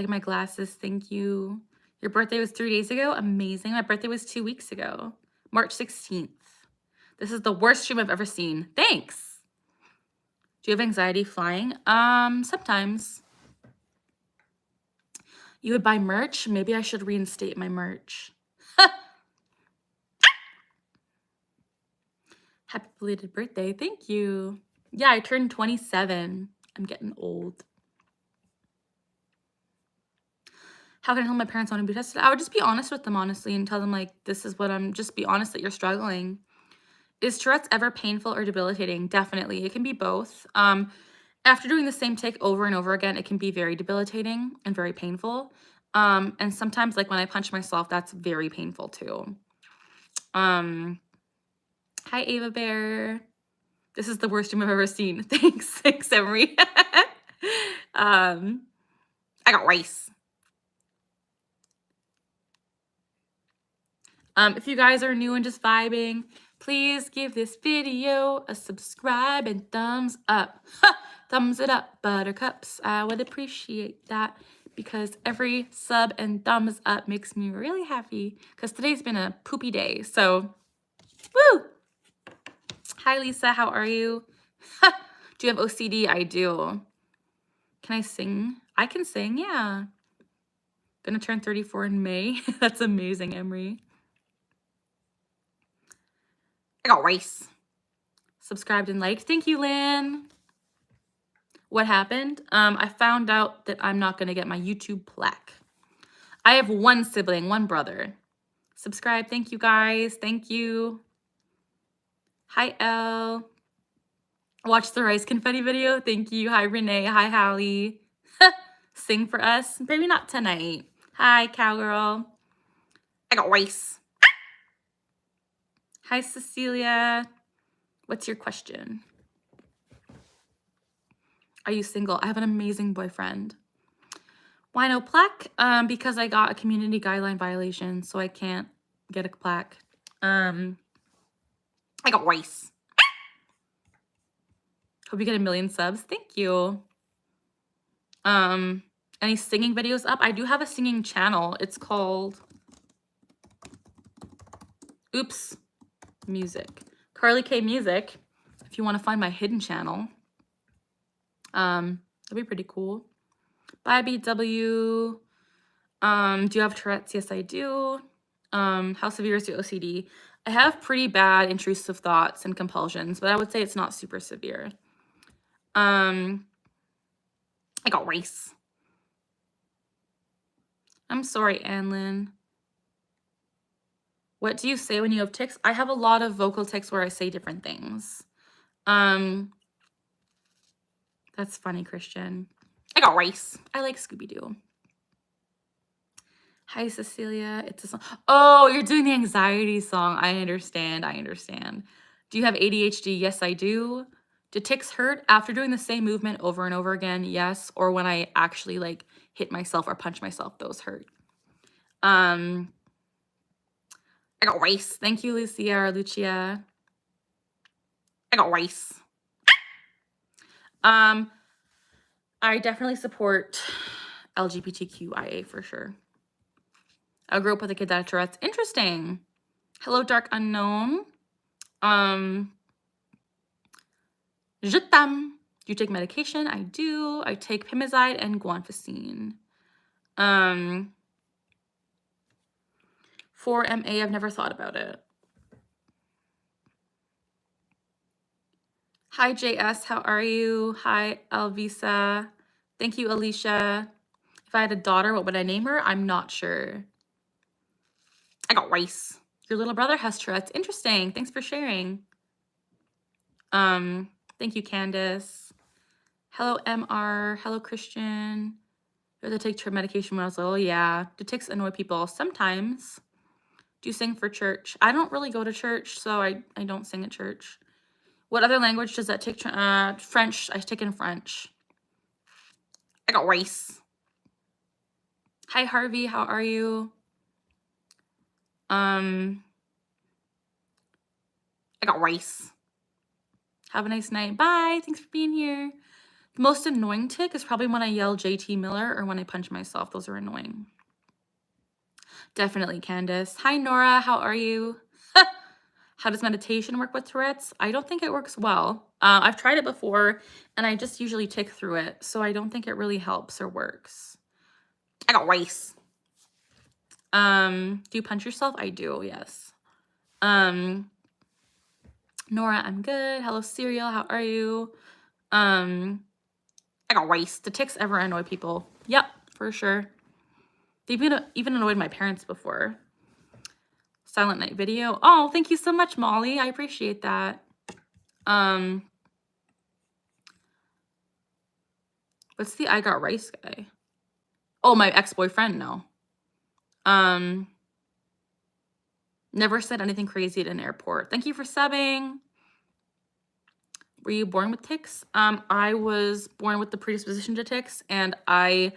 my glasses, thank you. Your birthday was 3 days ago? Amazing. My birthday was 2 weeks ago, March 16th. This is the worst stream I've ever seen. Thanks. Do you have anxiety flying? Sometimes. You would buy merch? Maybe I should reinstate my merch. Happy belated birthday. Thank you. Yeah, I turned 27. I'm getting old. How can I tell my parents want to be tested? I would just be honest with them, honestly, and tell them, like, this is what just be honest that you're struggling. Is Tourette's ever painful or debilitating? Definitely. It can be both. After doing the same take over and over again, it can be very debilitating and very painful. And sometimes, like when I punch myself, that's very painful too. Hi, Ava Bear. This is the worst stream I've ever seen. Thanks, Emery. I got rice. If you guys are new and just vibing, please give this video a subscribe and thumbs up. Thumbs it up, buttercups. I would appreciate that because every sub and thumbs up makes me really happy because today's been a poopy day. So, woo! Hi, Lisa. How are you? Do you have OCD? I do. Can I sing? I can sing, yeah. Gonna turn 34 in May. That's amazing, Emery. I got rice. Subscribed and liked. Thank you, Lynn. What happened? I found out that I'm not going to get my YouTube plaque. I have one sibling, one brother. Subscribe. Thank you, guys. Thank you. Hi, Elle. Watch the rice confetti video. Thank you. Hi, Renee. Hi, Hallie. Sing for us. Maybe not tonight. Hi, cowgirl. I got rice. Hi, Cecilia. What's your question? Are you single? I have an amazing boyfriend. Why no plaque? Because I got a community guideline violation, so I can't get a plaque. I got rice. Hope you get 1 million subs. Thank you. Any singing videos up? I do have a singing channel. It's called Oops Music. Carly K Music. If you want to find my hidden channel. That'd be pretty cool. Bye, BW. Do you have Tourette's? Yes, I do. How severe is your OCD? I have pretty bad intrusive thoughts and compulsions, but I would say it's not super severe. I got rice. I'm sorry, Anlin. What do you say when you have tics? I have a lot of vocal tics where I say different things. That's funny, Christian. I got rice. I like Scooby-Doo. Hi, Cecilia. It's a song. Oh, you're doing the anxiety song. I understand. I understand. Do you have ADHD? Yes, I do. Do tics hurt after doing the same movement over and over again? Yes. Or when I actually like hit myself or punch myself, those hurt. I got rice. Thank you, Lucia or Lucia. I got rice. I definitely support LGBTQIA for sure. I grew up with a kid that had Tourette's. Interesting. Hello, Dark Unknown. Je t'aime. Do you take medication? I do. I take Pimozide and Guanfacine. For MA, I've never thought about it. Hi, JS. How are you? Hi, Elvisa. Thank you, Alicia. If I had a daughter, what would I name her? I'm not sure. I got rice. Your little brother has Tourette's. Interesting. Thanks for sharing. Thank you, Candace. Hello, MR. Hello, Christian. You have to take medication when I was little. Yeah. Do ticks annoy people? Sometimes. Do you sing for church? I don't really go to church, so I don't sing at church. What other language does that tick? French. I tick in French. I got rice. Hi, Harvey. How are you? I got rice. Have a nice night. Bye. Thanks for being here. The most annoying tick is probably when I yell JT Miller or when I punch myself. Those are annoying. Definitely, Candace. Hi, Nora. How are you? How does meditation work with Tourette's? I don't think it works well. I've tried it before, and I just usually tick through it, so I don't think it really helps or works. I got rice. Do you punch yourself? I do, yes. Nora, I'm good. Hello, Cereal. How are you? I got rice. Do ticks ever annoy people? Yep, for sure. They've even annoyed my parents before. Silent Night video. Oh, thank you so much, Molly. I appreciate that. What's the I got rice guy? Oh, my ex-boyfriend, no. Never said anything crazy at an airport. Thank you for subbing. Were you born with tics? I was born with the predisposition to tics, and I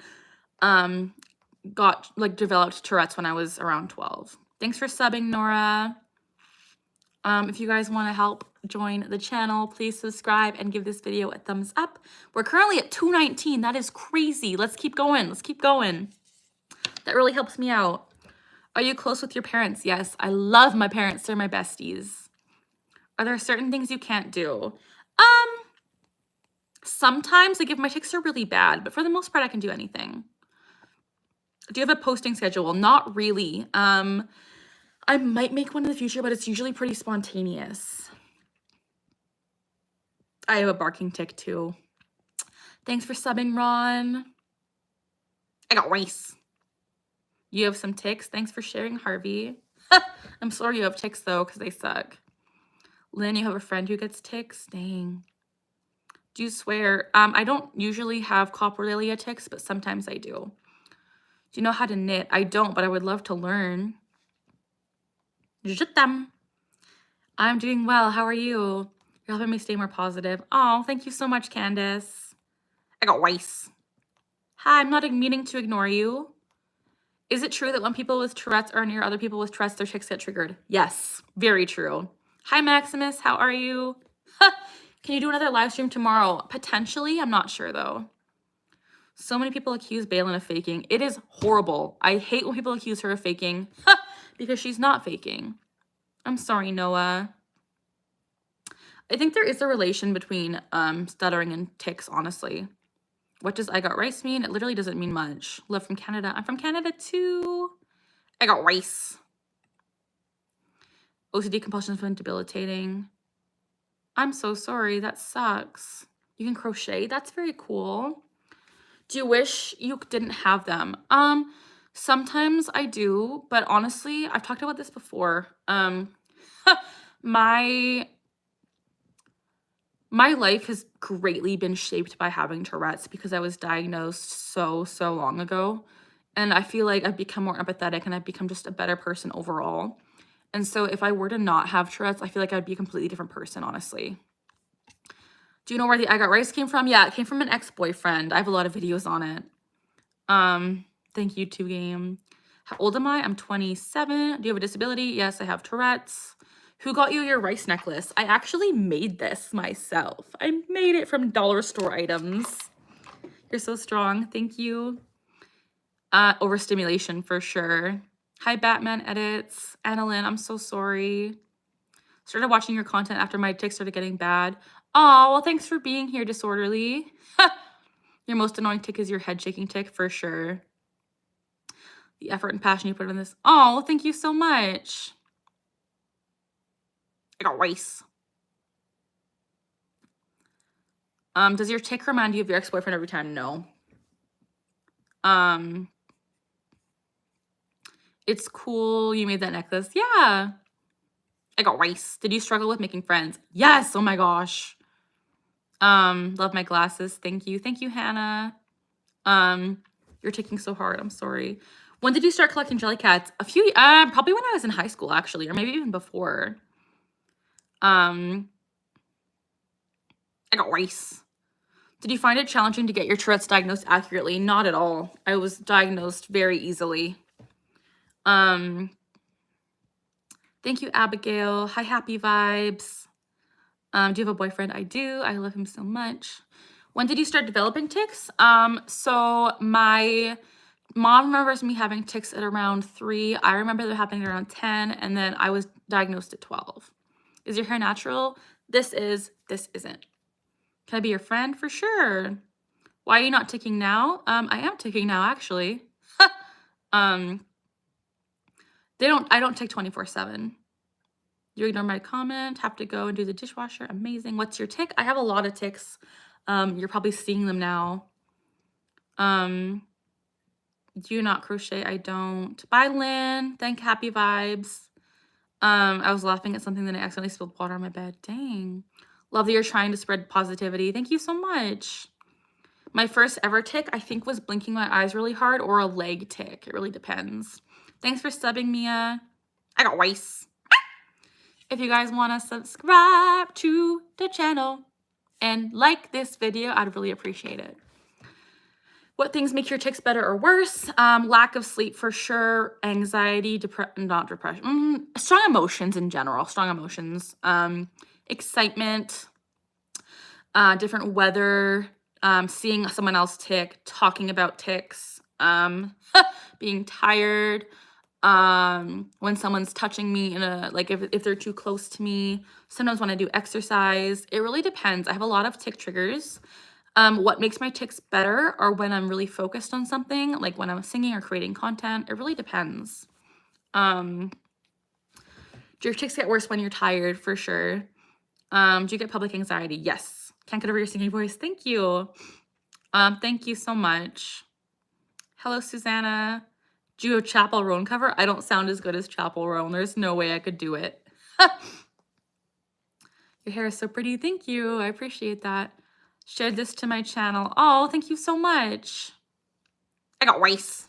developed Tourette's when I was around 12. Thanks for subbing, Nora. If you guys want to help join the channel, please subscribe and give this video a thumbs up. We're currently at 219. That is crazy. Let's keep going. Let's keep going. That really helps me out. Are you close with your parents? Yes, I love my parents. They're my besties. Are there certain things you can't do? Sometimes, like if my tics are really bad, but for the most part, I can do anything. Do you have a posting schedule? Not really. I might make one in the future, but it's usually pretty spontaneous. I have a barking tick too. Thanks for subbing, Ron. I got rice. You have some ticks. Thanks for sharing, Harvey. I'm sorry you have ticks though, because they suck. Lynn, you have a friend who gets ticks? Dang. Do you swear? I don't usually have coprolalia ticks, but sometimes I do. Do you know how to knit? I don't, but I would love to learn. I'm doing well. How are you? You're helping me stay more positive. Oh, thank you so much, Candace. I got rice. Hi, I'm not meaning to ignore you. Is it true that when people with Tourette's are near other people with Tourette's, their tics get triggered? Yes, very true. Hi, Maximus. How are you? Can you do another live stream tomorrow? Potentially. I'm not sure, though. So many people accuse Balin of faking. It is horrible. I hate when people accuse her of faking because she's not faking. I'm sorry, Noah. I think there is a relation between stuttering and tics, honestly. What does I got rice mean? It literally doesn't mean much. Love from Canada. I'm from Canada too. I got rice. OCD compulsion has been debilitating. I'm so sorry. That sucks. You can crochet. That's very cool. Do you wish you didn't have them? Sometimes I do, but honestly, I've talked about this before. My life has greatly been shaped by having Tourette's because I was diagnosed so long ago. And I feel like I've become more empathetic and I've become just a better person overall. And so if I were to not have Tourette's, I feel like I'd be a completely different person, honestly. Do you know where the I got rice came from? Yeah, it came from an ex-boyfriend. I have a lot of videos on it. Thank you, 2Game. How old am I? I'm 27. Do you have a disability? Yes, I have Tourette's. Who got you your rice necklace? I actually made this myself. I made it from dollar store items. You're so strong. Thank you. Overstimulation for sure. Hi, Batman Edits. Annalyn, I'm so sorry. Started watching your content after my tics started getting bad. Oh, well, thanks for being here, Disorderly. Your most annoying tick is your head shaking tick, for sure. The effort and passion you put in this. Oh, thank you so much. I got rice. Does your tick remind you of your ex-boyfriend every time? No. It's cool you made that necklace. Yeah. I got rice. Did you struggle with making friends? Yes. Oh my gosh. Love my glasses. Thank you. Thank you, Hannah. You're ticking so hard. I'm sorry. When did you start collecting Jellycats? Probably when I was in high school, actually, or maybe even before. I got rice. Did you find it challenging to get your Tourette's diagnosed accurately? Not at all. I was diagnosed very easily. Thank you, Abigail. Hi, happy vibes. Do you have a boyfriend? I do. I love him so much. When did you start developing tics? So my mom remembers me having tics at around 3. I remember them happening around 10, and then I was diagnosed at 12. Is your hair natural? This isn't. Can I be your friend? For sure. Why are you not ticking now? I am ticking now, actually. I don't tick 24/7. You ignore my comment, have to go and do the dishwasher. Amazing. What's your tick? I have a lot of ticks. You're probably seeing them now. Do you not crochet? I don't. Bye, Lynn. Thank happy vibes. I was laughing at something that I accidentally spilled water on my bed. Dang. Love that you're trying to spread positivity. Thank you so much. My first ever tick, I think, was blinking my eyes really hard or a leg tick. It really depends. Thanks for subbing, Mia. I got rice. If you guys want to subscribe to the channel and like this video, I'd really appreciate it. What things make your tics better or worse? Lack of sleep for sure. Anxiety, not depression. Strong emotions in general. Strong emotions. Excitement. Different weather. Seeing someone else tick. Talking about tics. Being tired. When someone's touching me in a, like if they're too close to me. Sometimes when I do exercise. It really depends. I have a lot of tick triggers. What makes my tics better are when I'm really focused on something, like when I'm singing or creating content. It really depends. Do your tics get worse when you're tired? For sure. Do you get public anxiety? Yes. Can't get over your singing voice. Thank you. Thank you so much. Hello, Susanna. Do you have Chapel Roan cover? I don't sound as good as Chapel Roan. There's no way I could do it. Your hair is so pretty. Thank you. I appreciate that. Shared this to my channel. Oh, thank you so much. I got rice.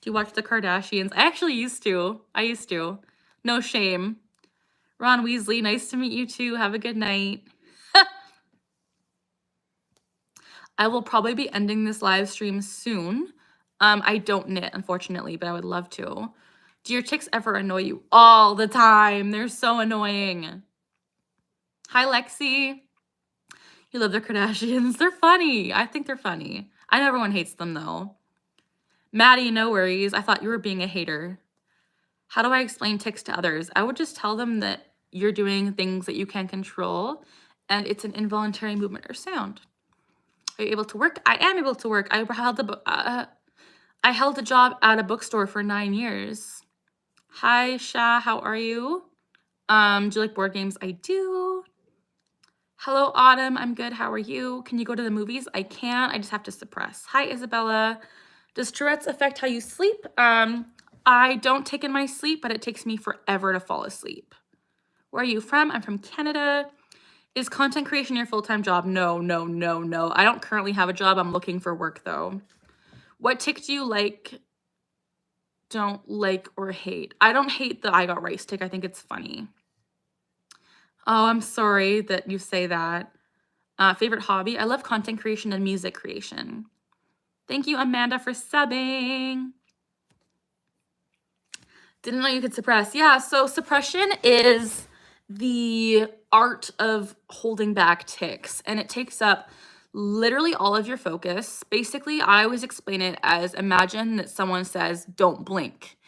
Do you watch the Kardashians? I actually used to. No shame. Ron Weasley, nice to meet you too. Have a good night. I will probably be ending this live stream soon. I don't knit, unfortunately, but I would love to. Do your tics ever annoy you? All the time. They're so annoying. Hi, Lexi. You love the Kardashians. They're funny. I think they're funny. I know everyone hates them, though. Maddie, no worries. I thought you were being a hater. How do I explain tics to others? I would just tell them that you're doing things that you can control, and it's an involuntary movement or sound. Are you able to work? I am able to work. I held a job at a bookstore for 9 years. Hi, Sha. How are you? Do you like board games? I do. Hello, Autumn. I'm good. How are you? Can you go to the movies? I can. I just have to suppress. Hi, Isabella. Does Tourette's affect how you sleep? I don't take in my sleep, but it takes me forever to fall asleep. Where are you from? I'm from Canada. Is content creation your full-time job? No. I don't currently have a job. I'm looking for work, though. What tick do you like, don't like, or hate? I don't hate the I got rice tick. I think it's funny. Oh, I'm sorry that you say that. Favorite hobby? I love content creation and music creation. Thank you, Amanda, for subbing. Didn't know you could suppress. Yeah, so suppression is the art of holding back tics, and it takes up literally all of your focus. Basically, I always explain it as, imagine that someone says, don't blink,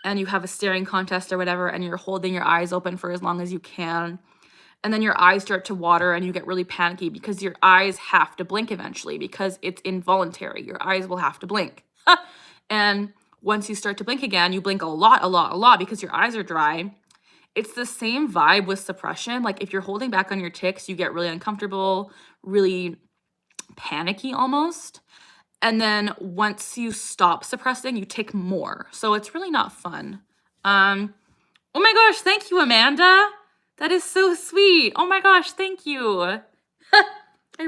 and you have a staring contest or whatever, and you're holding your eyes open for as long as you can. And then your eyes start to water and you get really panicky because your eyes have to blink eventually because it's involuntary. Your eyes will have to blink. And once you start to blink again, you blink a lot because your eyes are dry. It's the same vibe with suppression. Like if you're holding back on your tics, you get really uncomfortable, really panicky almost. And then once you stop suppressing, you tic more. So it's really not fun. Oh my gosh, thank you, Amanda. That is so sweet. Oh my gosh, thank you. I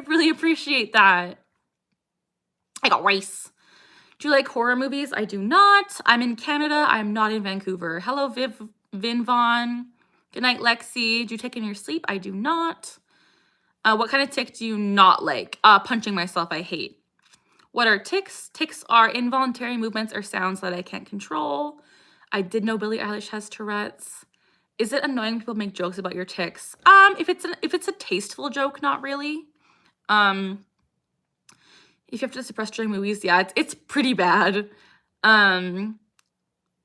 really appreciate that. I got rice. Do you like horror movies? I do not. I'm in Canada. I'm not in Vancouver. Hello, Vin Vaughn. Good night, Lexi. Do you take in your sleep? I do not. What kind of tick do you not like? Punching myself, I hate. What are ticks? Ticks are involuntary movements or sounds that I can't control. I did know Billie Eilish has Tourette's. Is it annoying when people make jokes about your ticks? If it's a tasteful joke, not really. If you have to suppress during movies, yeah, it's pretty bad. I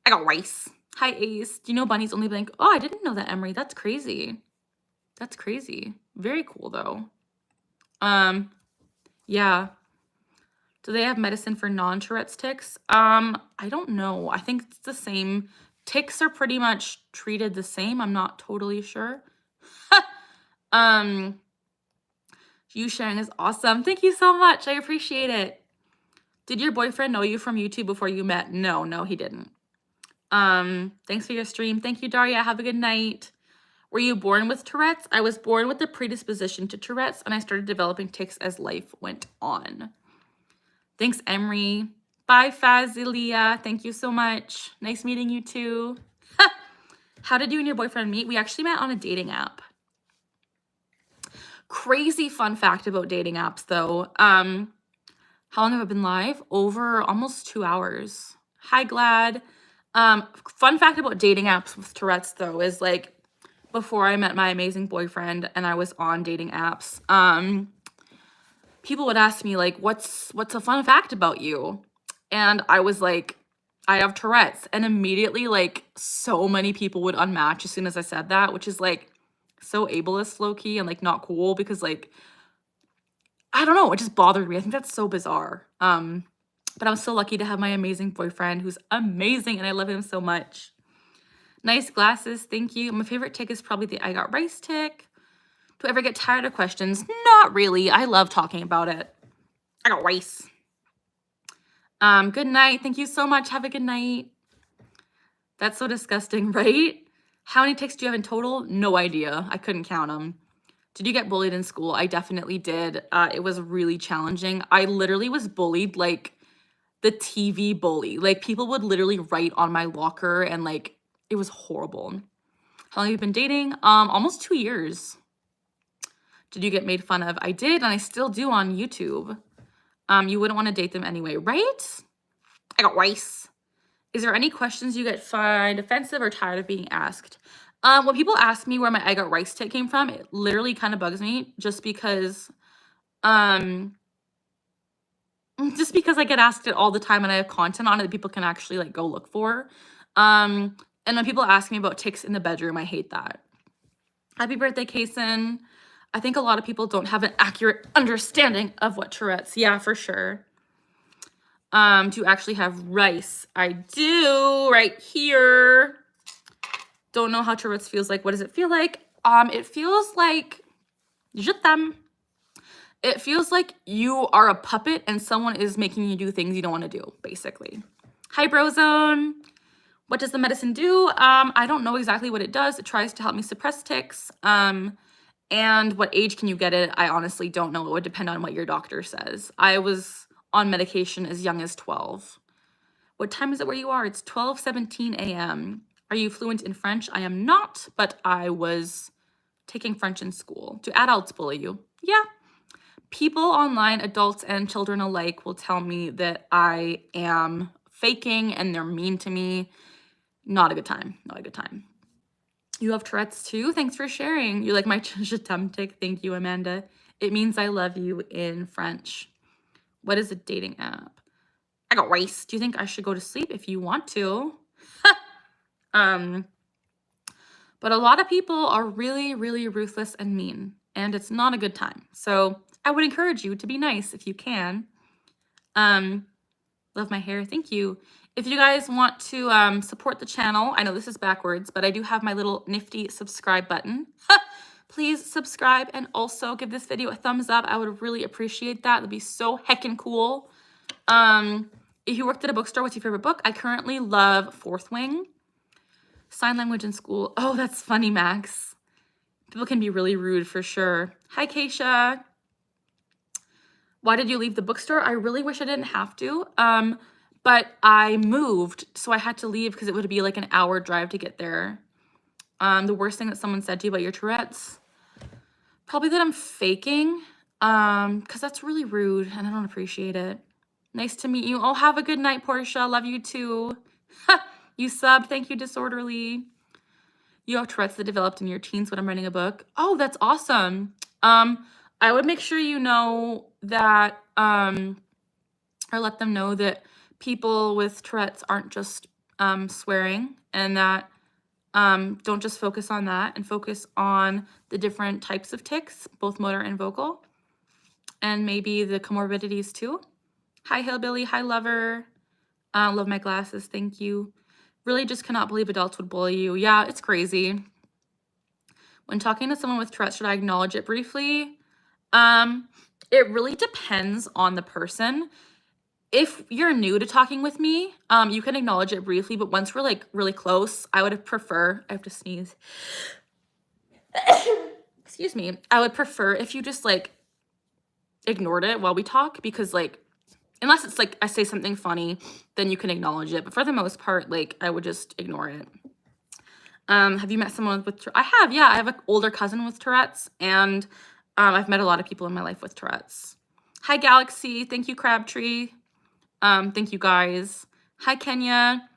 got rice. Hi, Ace. Do you know bunnies only blink? Oh, I didn't know that, Emery. That's crazy. That's crazy. Very cool, though. Yeah. Do they have medicine for non-Tourette's ticks? I don't know. I think it's the same. Ticks are pretty much treated the same. I'm not totally sure. You sharing is awesome. Thank you so much. I appreciate it. Did your boyfriend know you from YouTube before you met? No, he didn't. Thanks for your stream. Thank you, Daria. Have a good night. Were you born with Tourette's? I was born with the predisposition to Tourette's, and I started developing tics as life went on. Thanks, Emery. Bye, Fazilia. Thank you so much. Nice meeting you too. How did you and your boyfriend meet? We actually met on a dating app. Crazy fun fact about dating apps, though. How long have I been live? Over almost 2 hours. Hi, Glad. Fun fact about dating apps with Tourette's, though, is like before I met my amazing boyfriend and I was on dating apps, people would ask me like, what's a fun fact about you? And I was like, I have Tourette's. And immediately, like, so many people would unmatch as soon as I said that, which is like so ableist, low-key, and like not cool because like, I don't know, it just bothered me. I think that's so bizarre. But I'm so lucky to have my amazing boyfriend who's amazing and I love him so much. Nice glasses, thank you. My favorite tick is probably the I got rice tick. Do I ever get tired of questions? Not really. I love talking about it. I got rice. Good night. Thank you so much. Have a good night. That's so disgusting, right? How many ticks do you have in total? No idea. I couldn't count them. Did you get bullied in school? I definitely did. It was really challenging. I literally was bullied like the TV bully. Like people would literally write on my locker and like it was horrible. How long have you been dating? Almost 2 years. Did you get made fun of? I did, and I still do on YouTube. You wouldn't want to date them anyway, right? I got rice. Is there any questions you get find offensive or tired of being asked? When people ask me where my I got rice tick came from, it literally kind of bugs me just because I get asked it all the time and I have content on it that people can actually like go look for. And when people ask me about ticks in the bedroom, I hate that. Happy birthday, Kason. I think a lot of people don't have an accurate understanding of what Tourette's. Yeah, for sure. Do you actually have rice? I do, right here. Don't know how Tourette's feels like. What does it feel like? It feels like je t'aime. It feels like you are a puppet and someone is making you do things you don't want to do, basically. Hi, Brozone. What does the medicine do? I don't know exactly what it does. It tries to help me suppress tics. And what age can you get it? I honestly don't know. It would depend on what your doctor says. I was on medication as young as 12. What time is it where you are? It's 12:17 a.m. Are you fluent in French? I am not, but I was taking French in school. Do adults bully you? Yeah. People online, adults and children alike, will tell me that I am faking and they're mean to me. Not a good time. Not a good time. You have Tourette's too? Thanks for sharing. You like my je t'aime tick? Thank you, Amanda. It means I love you in French. What is a dating app? I got rice. Do you think I should go to sleep? If you want to. But a lot of people are really, really ruthless and mean, and it's not a good time. So I would encourage you to be nice if you can. Love my hair. Thank you. If you guys want to support the channel, I know this is backwards, but I do have my little nifty subscribe button. Please subscribe and also give this video a thumbs up. I would really appreciate that. It'd be so heckin' cool. If you worked at a bookstore, what's your favorite book? I currently love Fourth Wing. Sign language in school. Oh, that's funny, Max. People can be really rude for sure. Hi, Keisha. Why did you leave the bookstore? I really wish I didn't have to. But I moved, so I had to leave because it would be like an hour drive to get there. The worst thing that someone said to you about your Tourette's? Probably that I'm faking, because that's really rude and I don't appreciate it. Nice to meet you. Oh, have a good night, Portia. Love you too. You sub. Thank you, Disorderly. You have Tourette's that developed in your teens when I'm writing a book. Oh, that's awesome. I would make sure you know that, or let them know that people with Tourette's aren't just swearing, and that don't just focus on that, and focus on the different types of tics, both motor and vocal, and maybe the comorbidities too. Hi, Hillbilly. Hi, Lover. Love my glasses. Thank you. Really just cannot believe adults would bully you. Yeah, it's crazy. When talking to someone with Tourette's, should I acknowledge it briefly? It really depends on the person. If you're new to talking with me, you can acknowledge it briefly, but once we're like really close, I would prefer, I have to sneeze. Excuse me. I would prefer if you just like ignored it while we talk, because like, unless it's like I say something funny, then you can acknowledge it. But for the most part, like I would just ignore it. Have you met someone with Tourette's? I have, yeah. I have an older cousin with Tourette's, and I've met a lot of people in my life with Tourette's. Hi, Galaxy. Thank you, Crabtree. Thank you, guys. Hi, Kenya.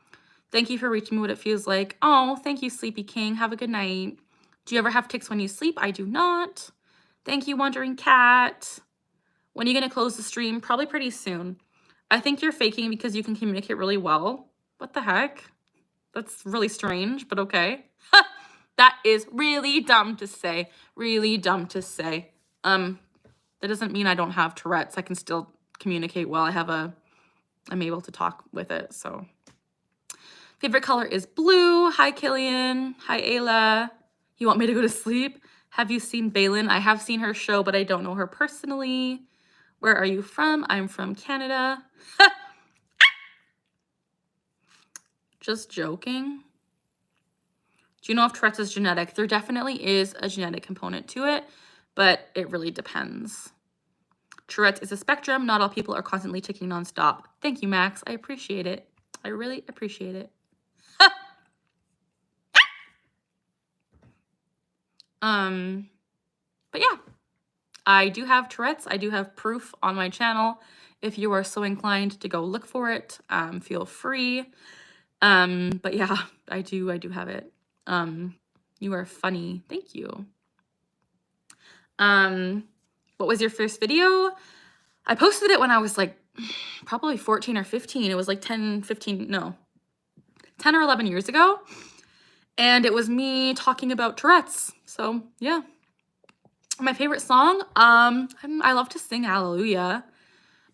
Thank you for reaching me what it feels like. Oh, thank you, Sleepy King. Have a good night. Do you ever have tics when you sleep? I do not. Thank you, Wandering Cat. When are you going to close the stream? Probably pretty soon. I think you're faking because you can communicate really well. What the heck? That's really strange, but okay. That is really dumb to say. Really dumb to say. That doesn't mean I don't have Tourette's. I can still communicate well. I'm able to talk with it, so. Favorite color is blue. Hi, Killian. Hi, Ayla. You want me to go to sleep? Have you seen Balin? I have seen her show, but I don't know her personally. Where are you from? I'm from Canada. Just joking. Do you know if Tourette's is genetic? There definitely is a genetic component to it, but it really depends. Tourette's is a spectrum. Not all people are constantly ticking nonstop. Thank you, Max. I appreciate it. I really appreciate it. But yeah, I do have Tourette's. I do have proof on my channel. If you are so inclined to go look for it, feel free. But yeah, I do have it. You are funny. Thank you. What was your first video? I posted it when I was like probably 14 or 15. It was like 10 or 11 years ago. And it was me talking about Tourette's. So yeah. My favorite song, I love to sing Hallelujah.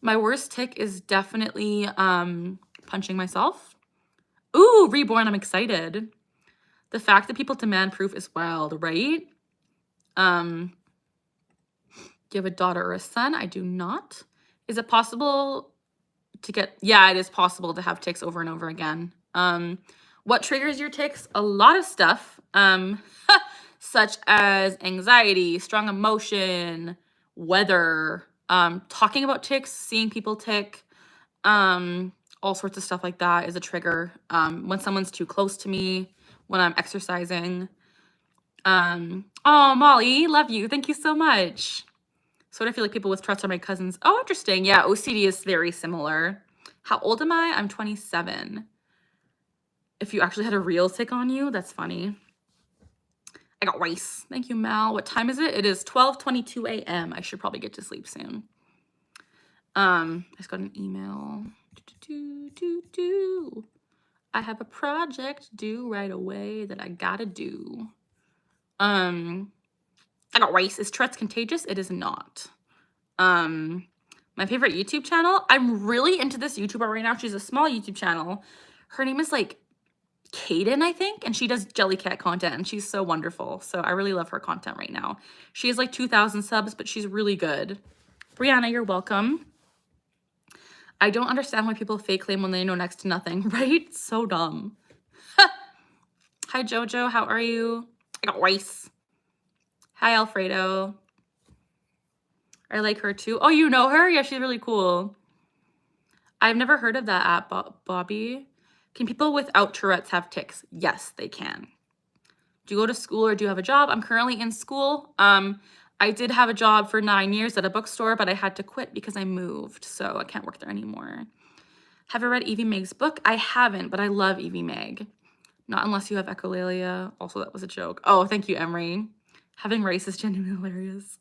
My worst tic is definitely punching myself. Ooh, Reborn, I'm excited. The fact that people demand proof is wild, right? Do you have a daughter or a son? I do not. Is it possible to get, yeah, it is possible to have tics over and over again. What triggers your tics? A lot of stuff, such as anxiety, strong emotion, weather, talking about tics, seeing people tic, all sorts of stuff like that is a trigger. When someone's too close to me, when I'm exercising. Oh, Molly, love you. Thank you so much. Sort of feel like people with Tourette's are my cousins. Oh, interesting. Yeah, OCD is very similar. How old am I? I'm 27. If you actually had a real tic on you, that's funny. I got rice. Thank you, Mal. What time is it? It is 12:22 a.m. I should probably get to sleep soon. I just got an email. I have a project due right away that I gotta do. I got rice. Is Tourette's contagious? It is not. My favorite YouTube channel. I'm really into this YouTuber right now. She's a small YouTube channel. Her name is like Kaden, I think, and she does Jellycat content, and she's so wonderful. So I really love her content right now. She has like 2,000 subs, but she's really good. Brianna, you're welcome. I don't understand why people fake claim when they know next to nothing, right? So dumb. Hi, Jojo. How are you? I got rice. Hi, Alfredo. I like her too. Oh, you know her? Yeah, she's really cool. I've never heard of that app, Bobby. Can people without Tourette's have tics? Yes, they can. Do you go to school or do you have a job? I'm currently in school. I did have a job for 9 years at a bookstore, but I had to quit because I moved, so I can't work there anymore. Have you read Evie Meg's book? I haven't, but I love Evie Meg. Not unless you have echolalia. Also, that was a joke. Oh, thank you, Emery. Having rice is genuinely hilarious.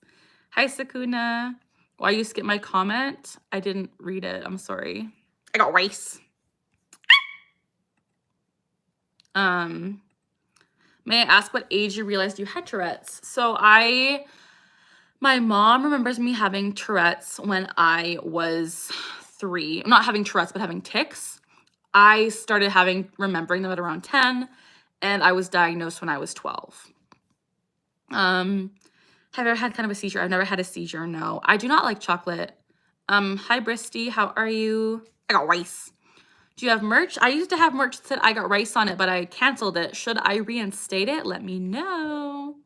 Hi, Sakuna. Why you skip my comment? I didn't read it. I'm sorry. I got rice. May I ask what age you realized you had Tourette's? So my mom remembers me having Tourette's when I was 3. Not having Tourette's, but having tics. I started remembering them at around 10, and I was diagnosed when I was 12. Have you ever had kind of a seizure? I've never had a seizure, no. I do not like chocolate. Hi, Bristy, how are you? I got rice. Do you have merch? I used to have merch that said I got rice on it, but I canceled it. Should I reinstate it? Let me know.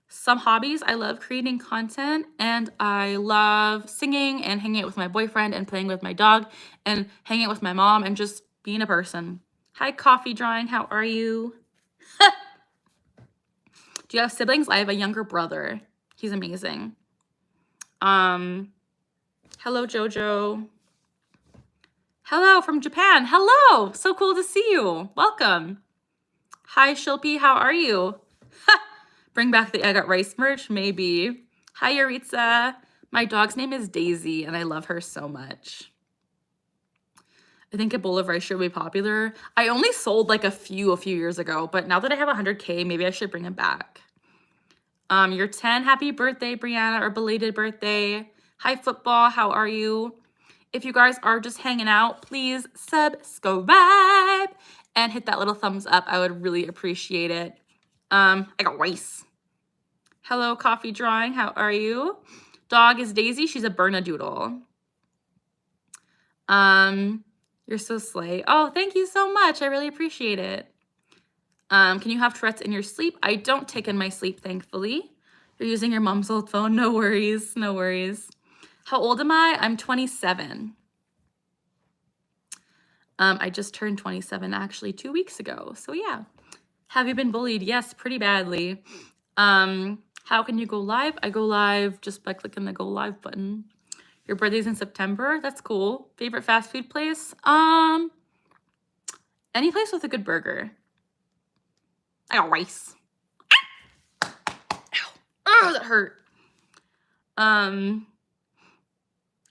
Some hobbies, I love creating content, and I love singing and hanging out with my boyfriend and playing with my dog and hanging out with my mom and just being a person. Hi, Coffee Drawing, how are you? Do you have siblings? I have a younger brother. He's amazing. Hello, Jojo. Hello from Japan. Hello. So cool to see you. Welcome. Hi, Shilpi. How are you? Bring back the I Got Rice merch? Maybe. Hi, Yaritza. My dog's name is Daisy, and I love her so much. I think a bowl of rice should be popular. I only sold like a few years ago, but now that I have 100K, maybe I should bring it back. You're 10. Happy birthday, Brianna, or belated birthday. Hi, Football. How are you? If you guys are just hanging out, please subscribe and hit that little thumbs up. I would really appreciate it. I got rice. Hello, Coffee Drawing. How are you? Dog is Daisy. She's a Bernedoodle. You're so slay. Oh, thank you so much. I really appreciate it. Can you have Tourette's in your sleep? I don't take in my sleep, thankfully. You're using your mom's old phone. No worries. No worries. How old am I? I'm 27. I just turned 27 actually 2 weeks ago. So yeah. Have you been bullied? Yes, pretty badly. How can you go live? I go live just by clicking the go live button. Your birthday's in September? That's cool. Favorite fast food place? Any place with a good burger. I got rice. Ow. Oh, that hurt. Hi,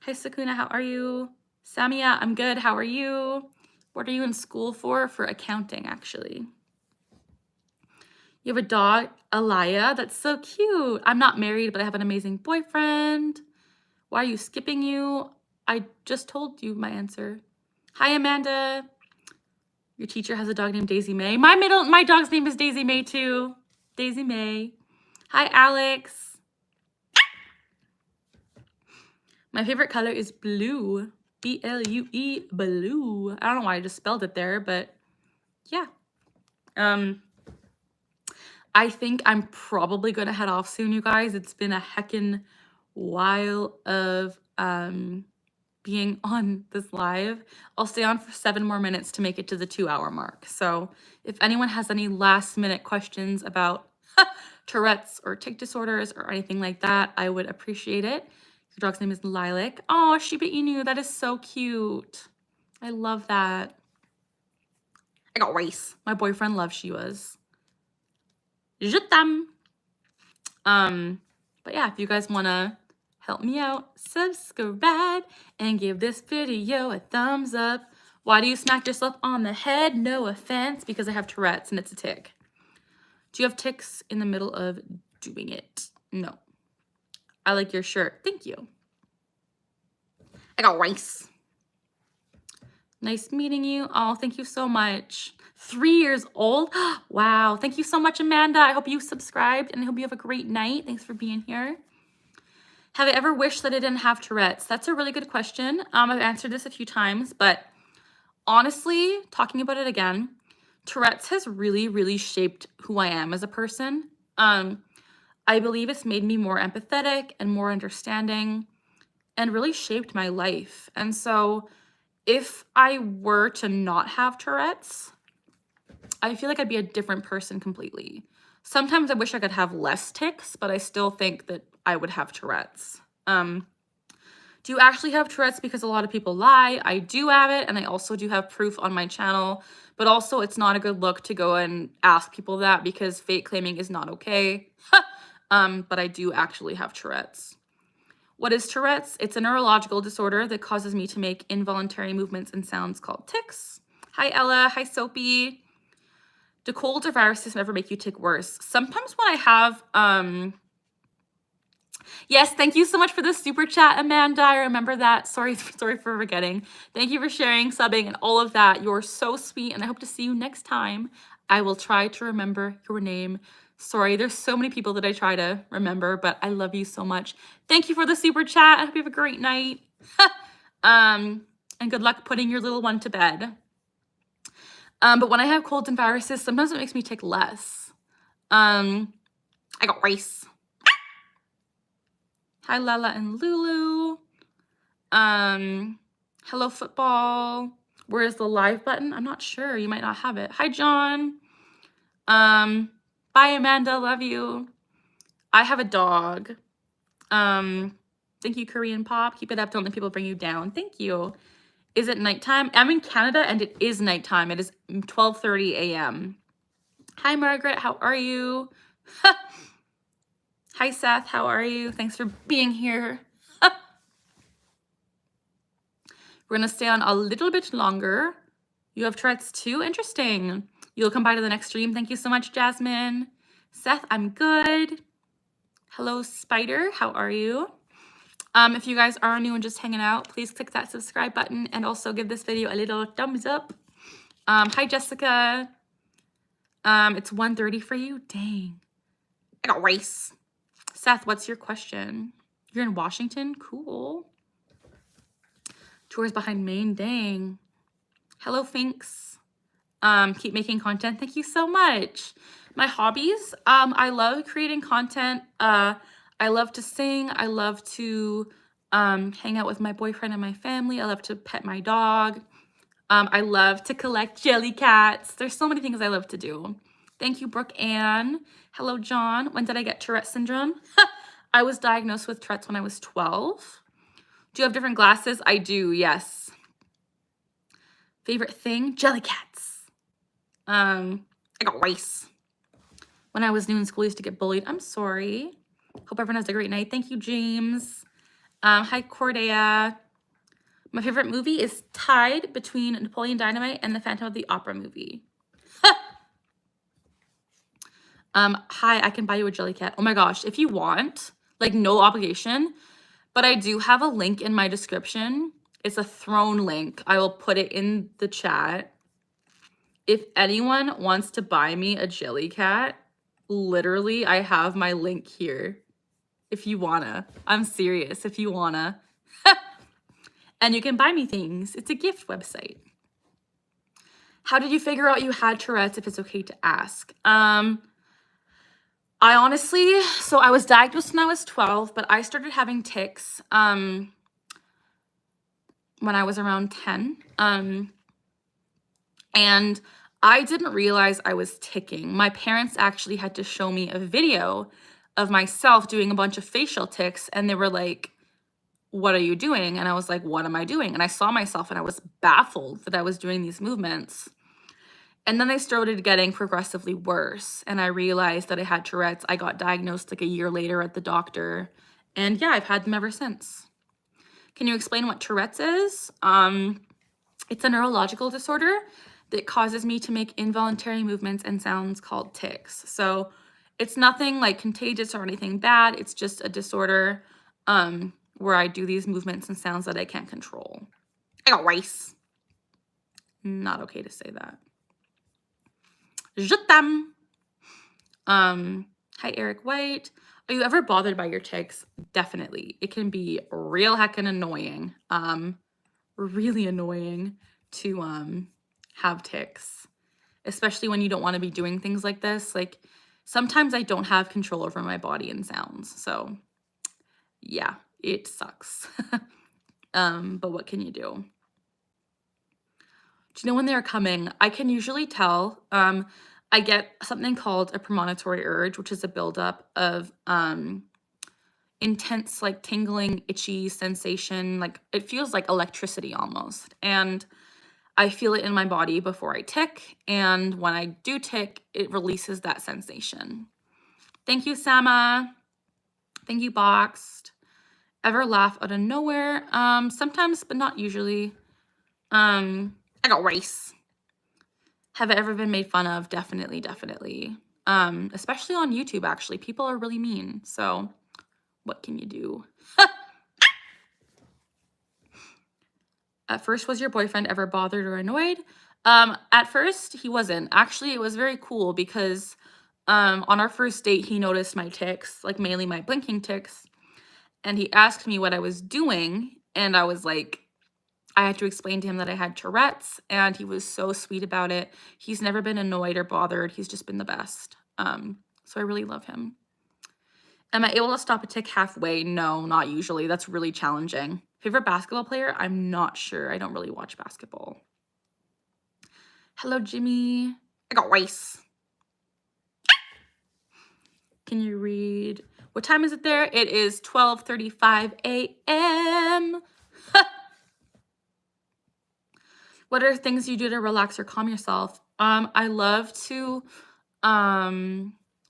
Sakuna, how are you? Samia, I'm good. How are you? What are you in school for? For accounting, actually. You have a dog, Alaya. That's so cute. I'm not married, but I have an amazing boyfriend. Why are you skipping you? I just told you my answer. Hi, Amanda. Your teacher has a dog named Daisy May. My dog's name is Daisy May too. Daisy May. Hi, Alex. My favorite color is blue. B-L-U-E, blue. I don't know why I just spelled it there, but yeah. I think I'm probably going to head off soon, you guys. It's been a heckin' while of being on this live. I'll stay on for 7 more minutes to make it to the 2-hour mark. So if anyone has any last minute questions about Tourette's or tic disorders or anything like that, I would appreciate it. Your dog's name is Lilac. Oh, Shiba Inu, that is so cute. I love that. I got rice. My boyfriend loves Shibas. Je t'aime. But yeah, if you guys want to help me out, subscribe and give this video a thumbs up. Why do you smack yourself on the head? No offense, because I have Tourette's and it's a tic. Do you have tics in the middle of doing it? No. I like your shirt. Thank you. I got rice. Nice meeting you. Oh, thank you so much. 3 years old? Wow. Thank you so much, Amanda. I hope you subscribed and I hope you have a great night. Thanks for being here. Have I ever wished that I didn't have Tourette's? That's a really good question. I've answered this a few times, but honestly, talking about it again, Tourette's has really, really shaped who I am as a person. I believe it's made me more empathetic and more understanding and really shaped my life. And so if I were to not have Tourette's, I feel like I'd be a different person completely. Sometimes I wish I could have less tics, but I still think that I would have Tourette's. Do you actually have Tourette's? Because a lot of people lie. I do have it, and I also do have proof on my channel, but also it's not a good look to go and ask people that because fake claiming is not okay. But I do actually have Tourette's. What is Tourette's? It's a neurological disorder that causes me to make involuntary movements and sounds called tics. Hi, Ella. Hi, Soapy. Do colds or viruses ever make you tick worse? Sometimes when I have, yes, thank you so much for the super chat, Amanda. I remember that. Sorry for forgetting. Thank you for sharing, subbing, and all of that. You're so sweet, and I hope to see you next time. I will try to remember your name. Sorry, there's so many people that I try to remember, but I love you so much. Thank you for the super chat. I hope you have a great night. And good luck putting your little one to bed. But when I have colds and viruses, sometimes it makes me tick less. I got rice. Hi, Lala and Lulu. Hello, football. Where is the live button? I'm not sure. You might not have it. Hi, John. Bye, Amanda. Love you. I have a dog. Thank you, Korean Pop. Keep it up. Don't let people bring you down. Thank you. Is it nighttime? I'm in Canada, and it is nighttime. It is 12:30 a.m. Hi, Margaret. How are you? Hi, Seth. How are you? Thanks for being here. We're going to stay on a little bit longer. You have Tourette's too? Interesting. You'll come by to the next stream. Thank you so much, Jasmine. Seth, I'm good. Hello, Spider. How are you? If you guys are new and just hanging out, please click that subscribe button and also give this video a little thumbs up. Hi, Jessica. It's 1:30 for you? Dang. I got rice. Seth, what's your question? You're in Washington? Cool. Tours behind Maine? Dang. Hello, Finks. Keep making content. Thank you so much. My hobbies, I love creating content. I love to sing. I love to hang out with my boyfriend and my family. I love to pet my dog. I love to collect Jellycats. There's so many things I love to do. Thank you, Brooke Ann. Hello, John. When did I get Tourette syndrome? I was diagnosed with Tourette's when I was 12. Do you have different glasses? I do, yes. Favorite thing? Jellycats. I got rice. When I was new in school, I used to get bullied. I'm sorry. Hope everyone has a great night. Thank you, James. Hi, Cordea. My favorite movie is tied between Napoleon Dynamite and the Phantom of the Opera movie. Hi, I can buy you a Jellycat. Oh my gosh, if you want, like no obligation, but I do have a link in my description. It's a throne link. I will put it in the chat. If anyone wants to buy me a Jellycat, literally, I have my link here. If you wanna. I'm serious, if you wanna. And you can buy me things. It's a gift website. How did you figure out you had Tourette's, if it's okay to ask? I honestly, so I was diagnosed when I was 12, but I started having tics when I was around 10. And I didn't realize I was ticking. My parents actually had to show me a video of myself doing a bunch of facial tics, and they were like, what are you doing? And I was like, what am I doing? And I saw myself and I was baffled that I was doing these movements. And then they started getting progressively worse. And I realized that I had Tourette's. I got diagnosed like a year later at the doctor. And yeah, I've had them ever since. Can you explain what Tourette's is? It's a neurological disorder that causes me to make involuntary movements and sounds called tics. So it's nothing like contagious or anything bad. It's just a disorder where I do these movements and sounds that I can't control. I got rice. Not okay to say that. Je t'aime. Hi, Eric White. Are you ever bothered by your tics? Definitely. It can be real heckin' annoying. Really annoying to have tics, especially when you don't want to be doing things like this. Like, sometimes I don't have control over my body and sounds. So yeah, it sucks. But what can you do? Do you know when they're coming? I can usually tell. I get something called a premonitory urge, which is a buildup of intense, like tingling, itchy sensation. Like it feels like electricity almost. And I feel it in my body before I tick. And when I do tick, it releases that sensation. Thank you, Sama. Thank you, Boxed. Ever laugh out of nowhere? Sometimes, but not usually. I got rice. Have I ever been made fun of? Definitely, definitely. Especially on YouTube, actually. People are really mean. So what can you do? At first, was your boyfriend ever bothered or annoyed? At first, he wasn't. Actually, it was very cool because on our first date, he noticed my tics, like mainly my blinking tics. And he asked me what I was doing. And I was like, I had to explain to him that I had Tourette's, and he was so sweet about it. He's never been annoyed or bothered. He's just been the best. So I really love him. Am I able to stop a tick halfway? No, not usually. That's really challenging. Favorite basketball player? I'm not sure. I don't really watch basketball. Hello, Jimmy. I got rice. Can you read? What time is it there? It is 12:35 a.m. What are things you do to relax or calm yourself? I love to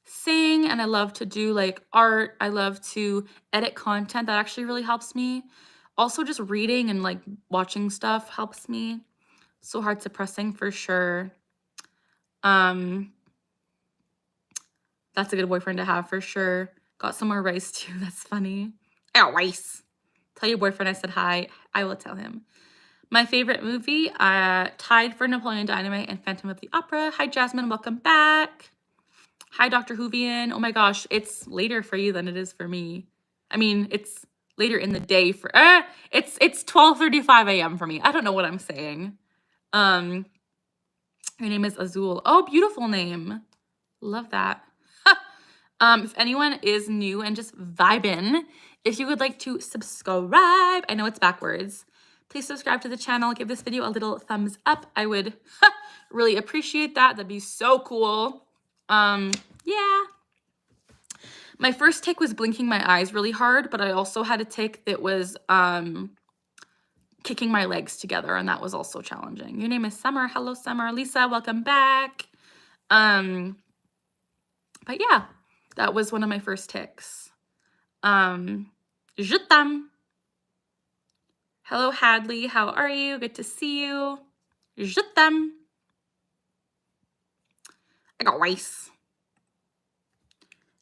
sing, and I love to do like art. I love to edit content. That actually really helps me. Also, just reading and like watching stuff helps me. So hard suppressing for sure. That's a good boyfriend to have for sure. Got some more rice too. That's funny. I got rice. Tell your boyfriend I said hi. I will tell him. My favorite movie, tied for Napoleon Dynamite and Phantom of the Opera. Hi, Jasmine. Welcome back. Hi, Dr. Hoovian. Oh my gosh, it's later for you than it is for me. I mean, it's later in the day for it's 12:35 a.m. for me. I don't know what I'm saying. Your name is Azul. Oh, beautiful name. Love that. If anyone is new and just vibing, if you would like to subscribe, I know it's backwards. Please subscribe to the channel. Give this video a little thumbs up. I would really appreciate that. That'd be so cool. Yeah. My first tick was blinking my eyes really hard, but I also had a tick that was kicking my legs together, and that was also challenging. Your name is Summer. Hello, Summer. Lisa, welcome back. But yeah, that was one of my first ticks. Je t'aime. Hello, Hadley. How are you? Good to see you. Je t'aime. I got rice.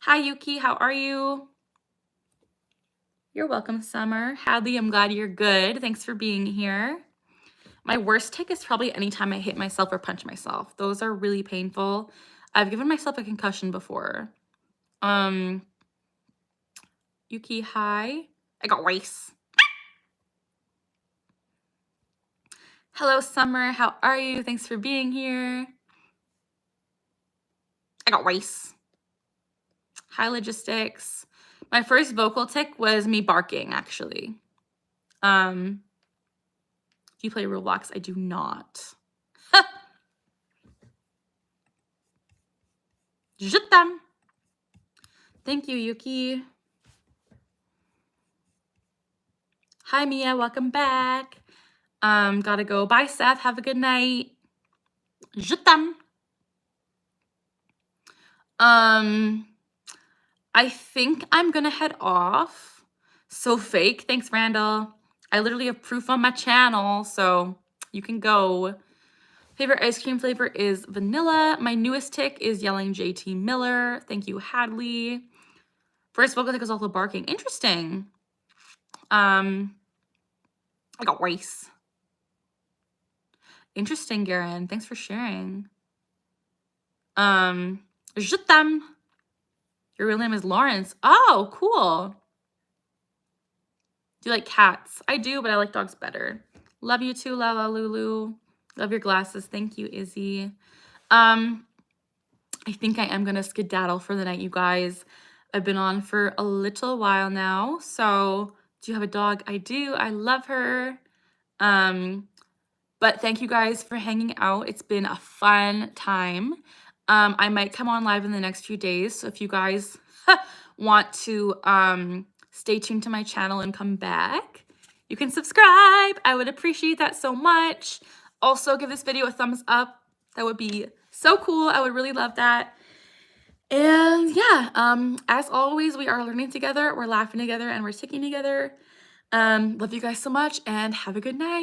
Hi, Yuki. How are you? You're welcome, Summer. Hadley, I'm glad you're good. Thanks for being here. My worst tick is probably anytime I hit myself or punch myself. Those are really painful. I've given myself a concussion before. Yuki, hi. I got rice. Hello, Summer. How are you? Thanks for being here. I got rice. Hi, Logistics. My first vocal tick was me barking, actually. Do you play Roblox? I do not. Je t'aime. Thank you, Yuki. Hi, Mia. Welcome back. Gotta go. Bye, Seth. Have a good night. Je t'aime. I think I'm gonna head off. So fake. Thanks, Randall. I literally have proof on my channel, so you can go. Favorite ice cream flavor is vanilla. My newest tick is yelling JT Miller. Thank you, Hadley. First vocal tick is also barking. Interesting. I got rice. Interesting, Garen. Thanks for sharing. Je t'aime. Your real name is Lawrence. Oh, cool. Do you like cats? I do, but I like dogs better. Love you too, Lala Lulu. Love your glasses. Thank you, Izzy. I think I am gonna skedaddle for the night, you guys. I've been on for a little while now. So, do you have a dog? I do. I love her. Um, but thank you guys for hanging out. It's been a fun time. I might come on live in the next few days. So if you guys want to stay tuned to my channel and come back, you can subscribe. I would appreciate that so much. Also, give this video a thumbs up. That would be so cool. I would really love that. And yeah, as always, we are learning together, we're laughing together, and we're sticking together. Love you guys so much, and have a good night.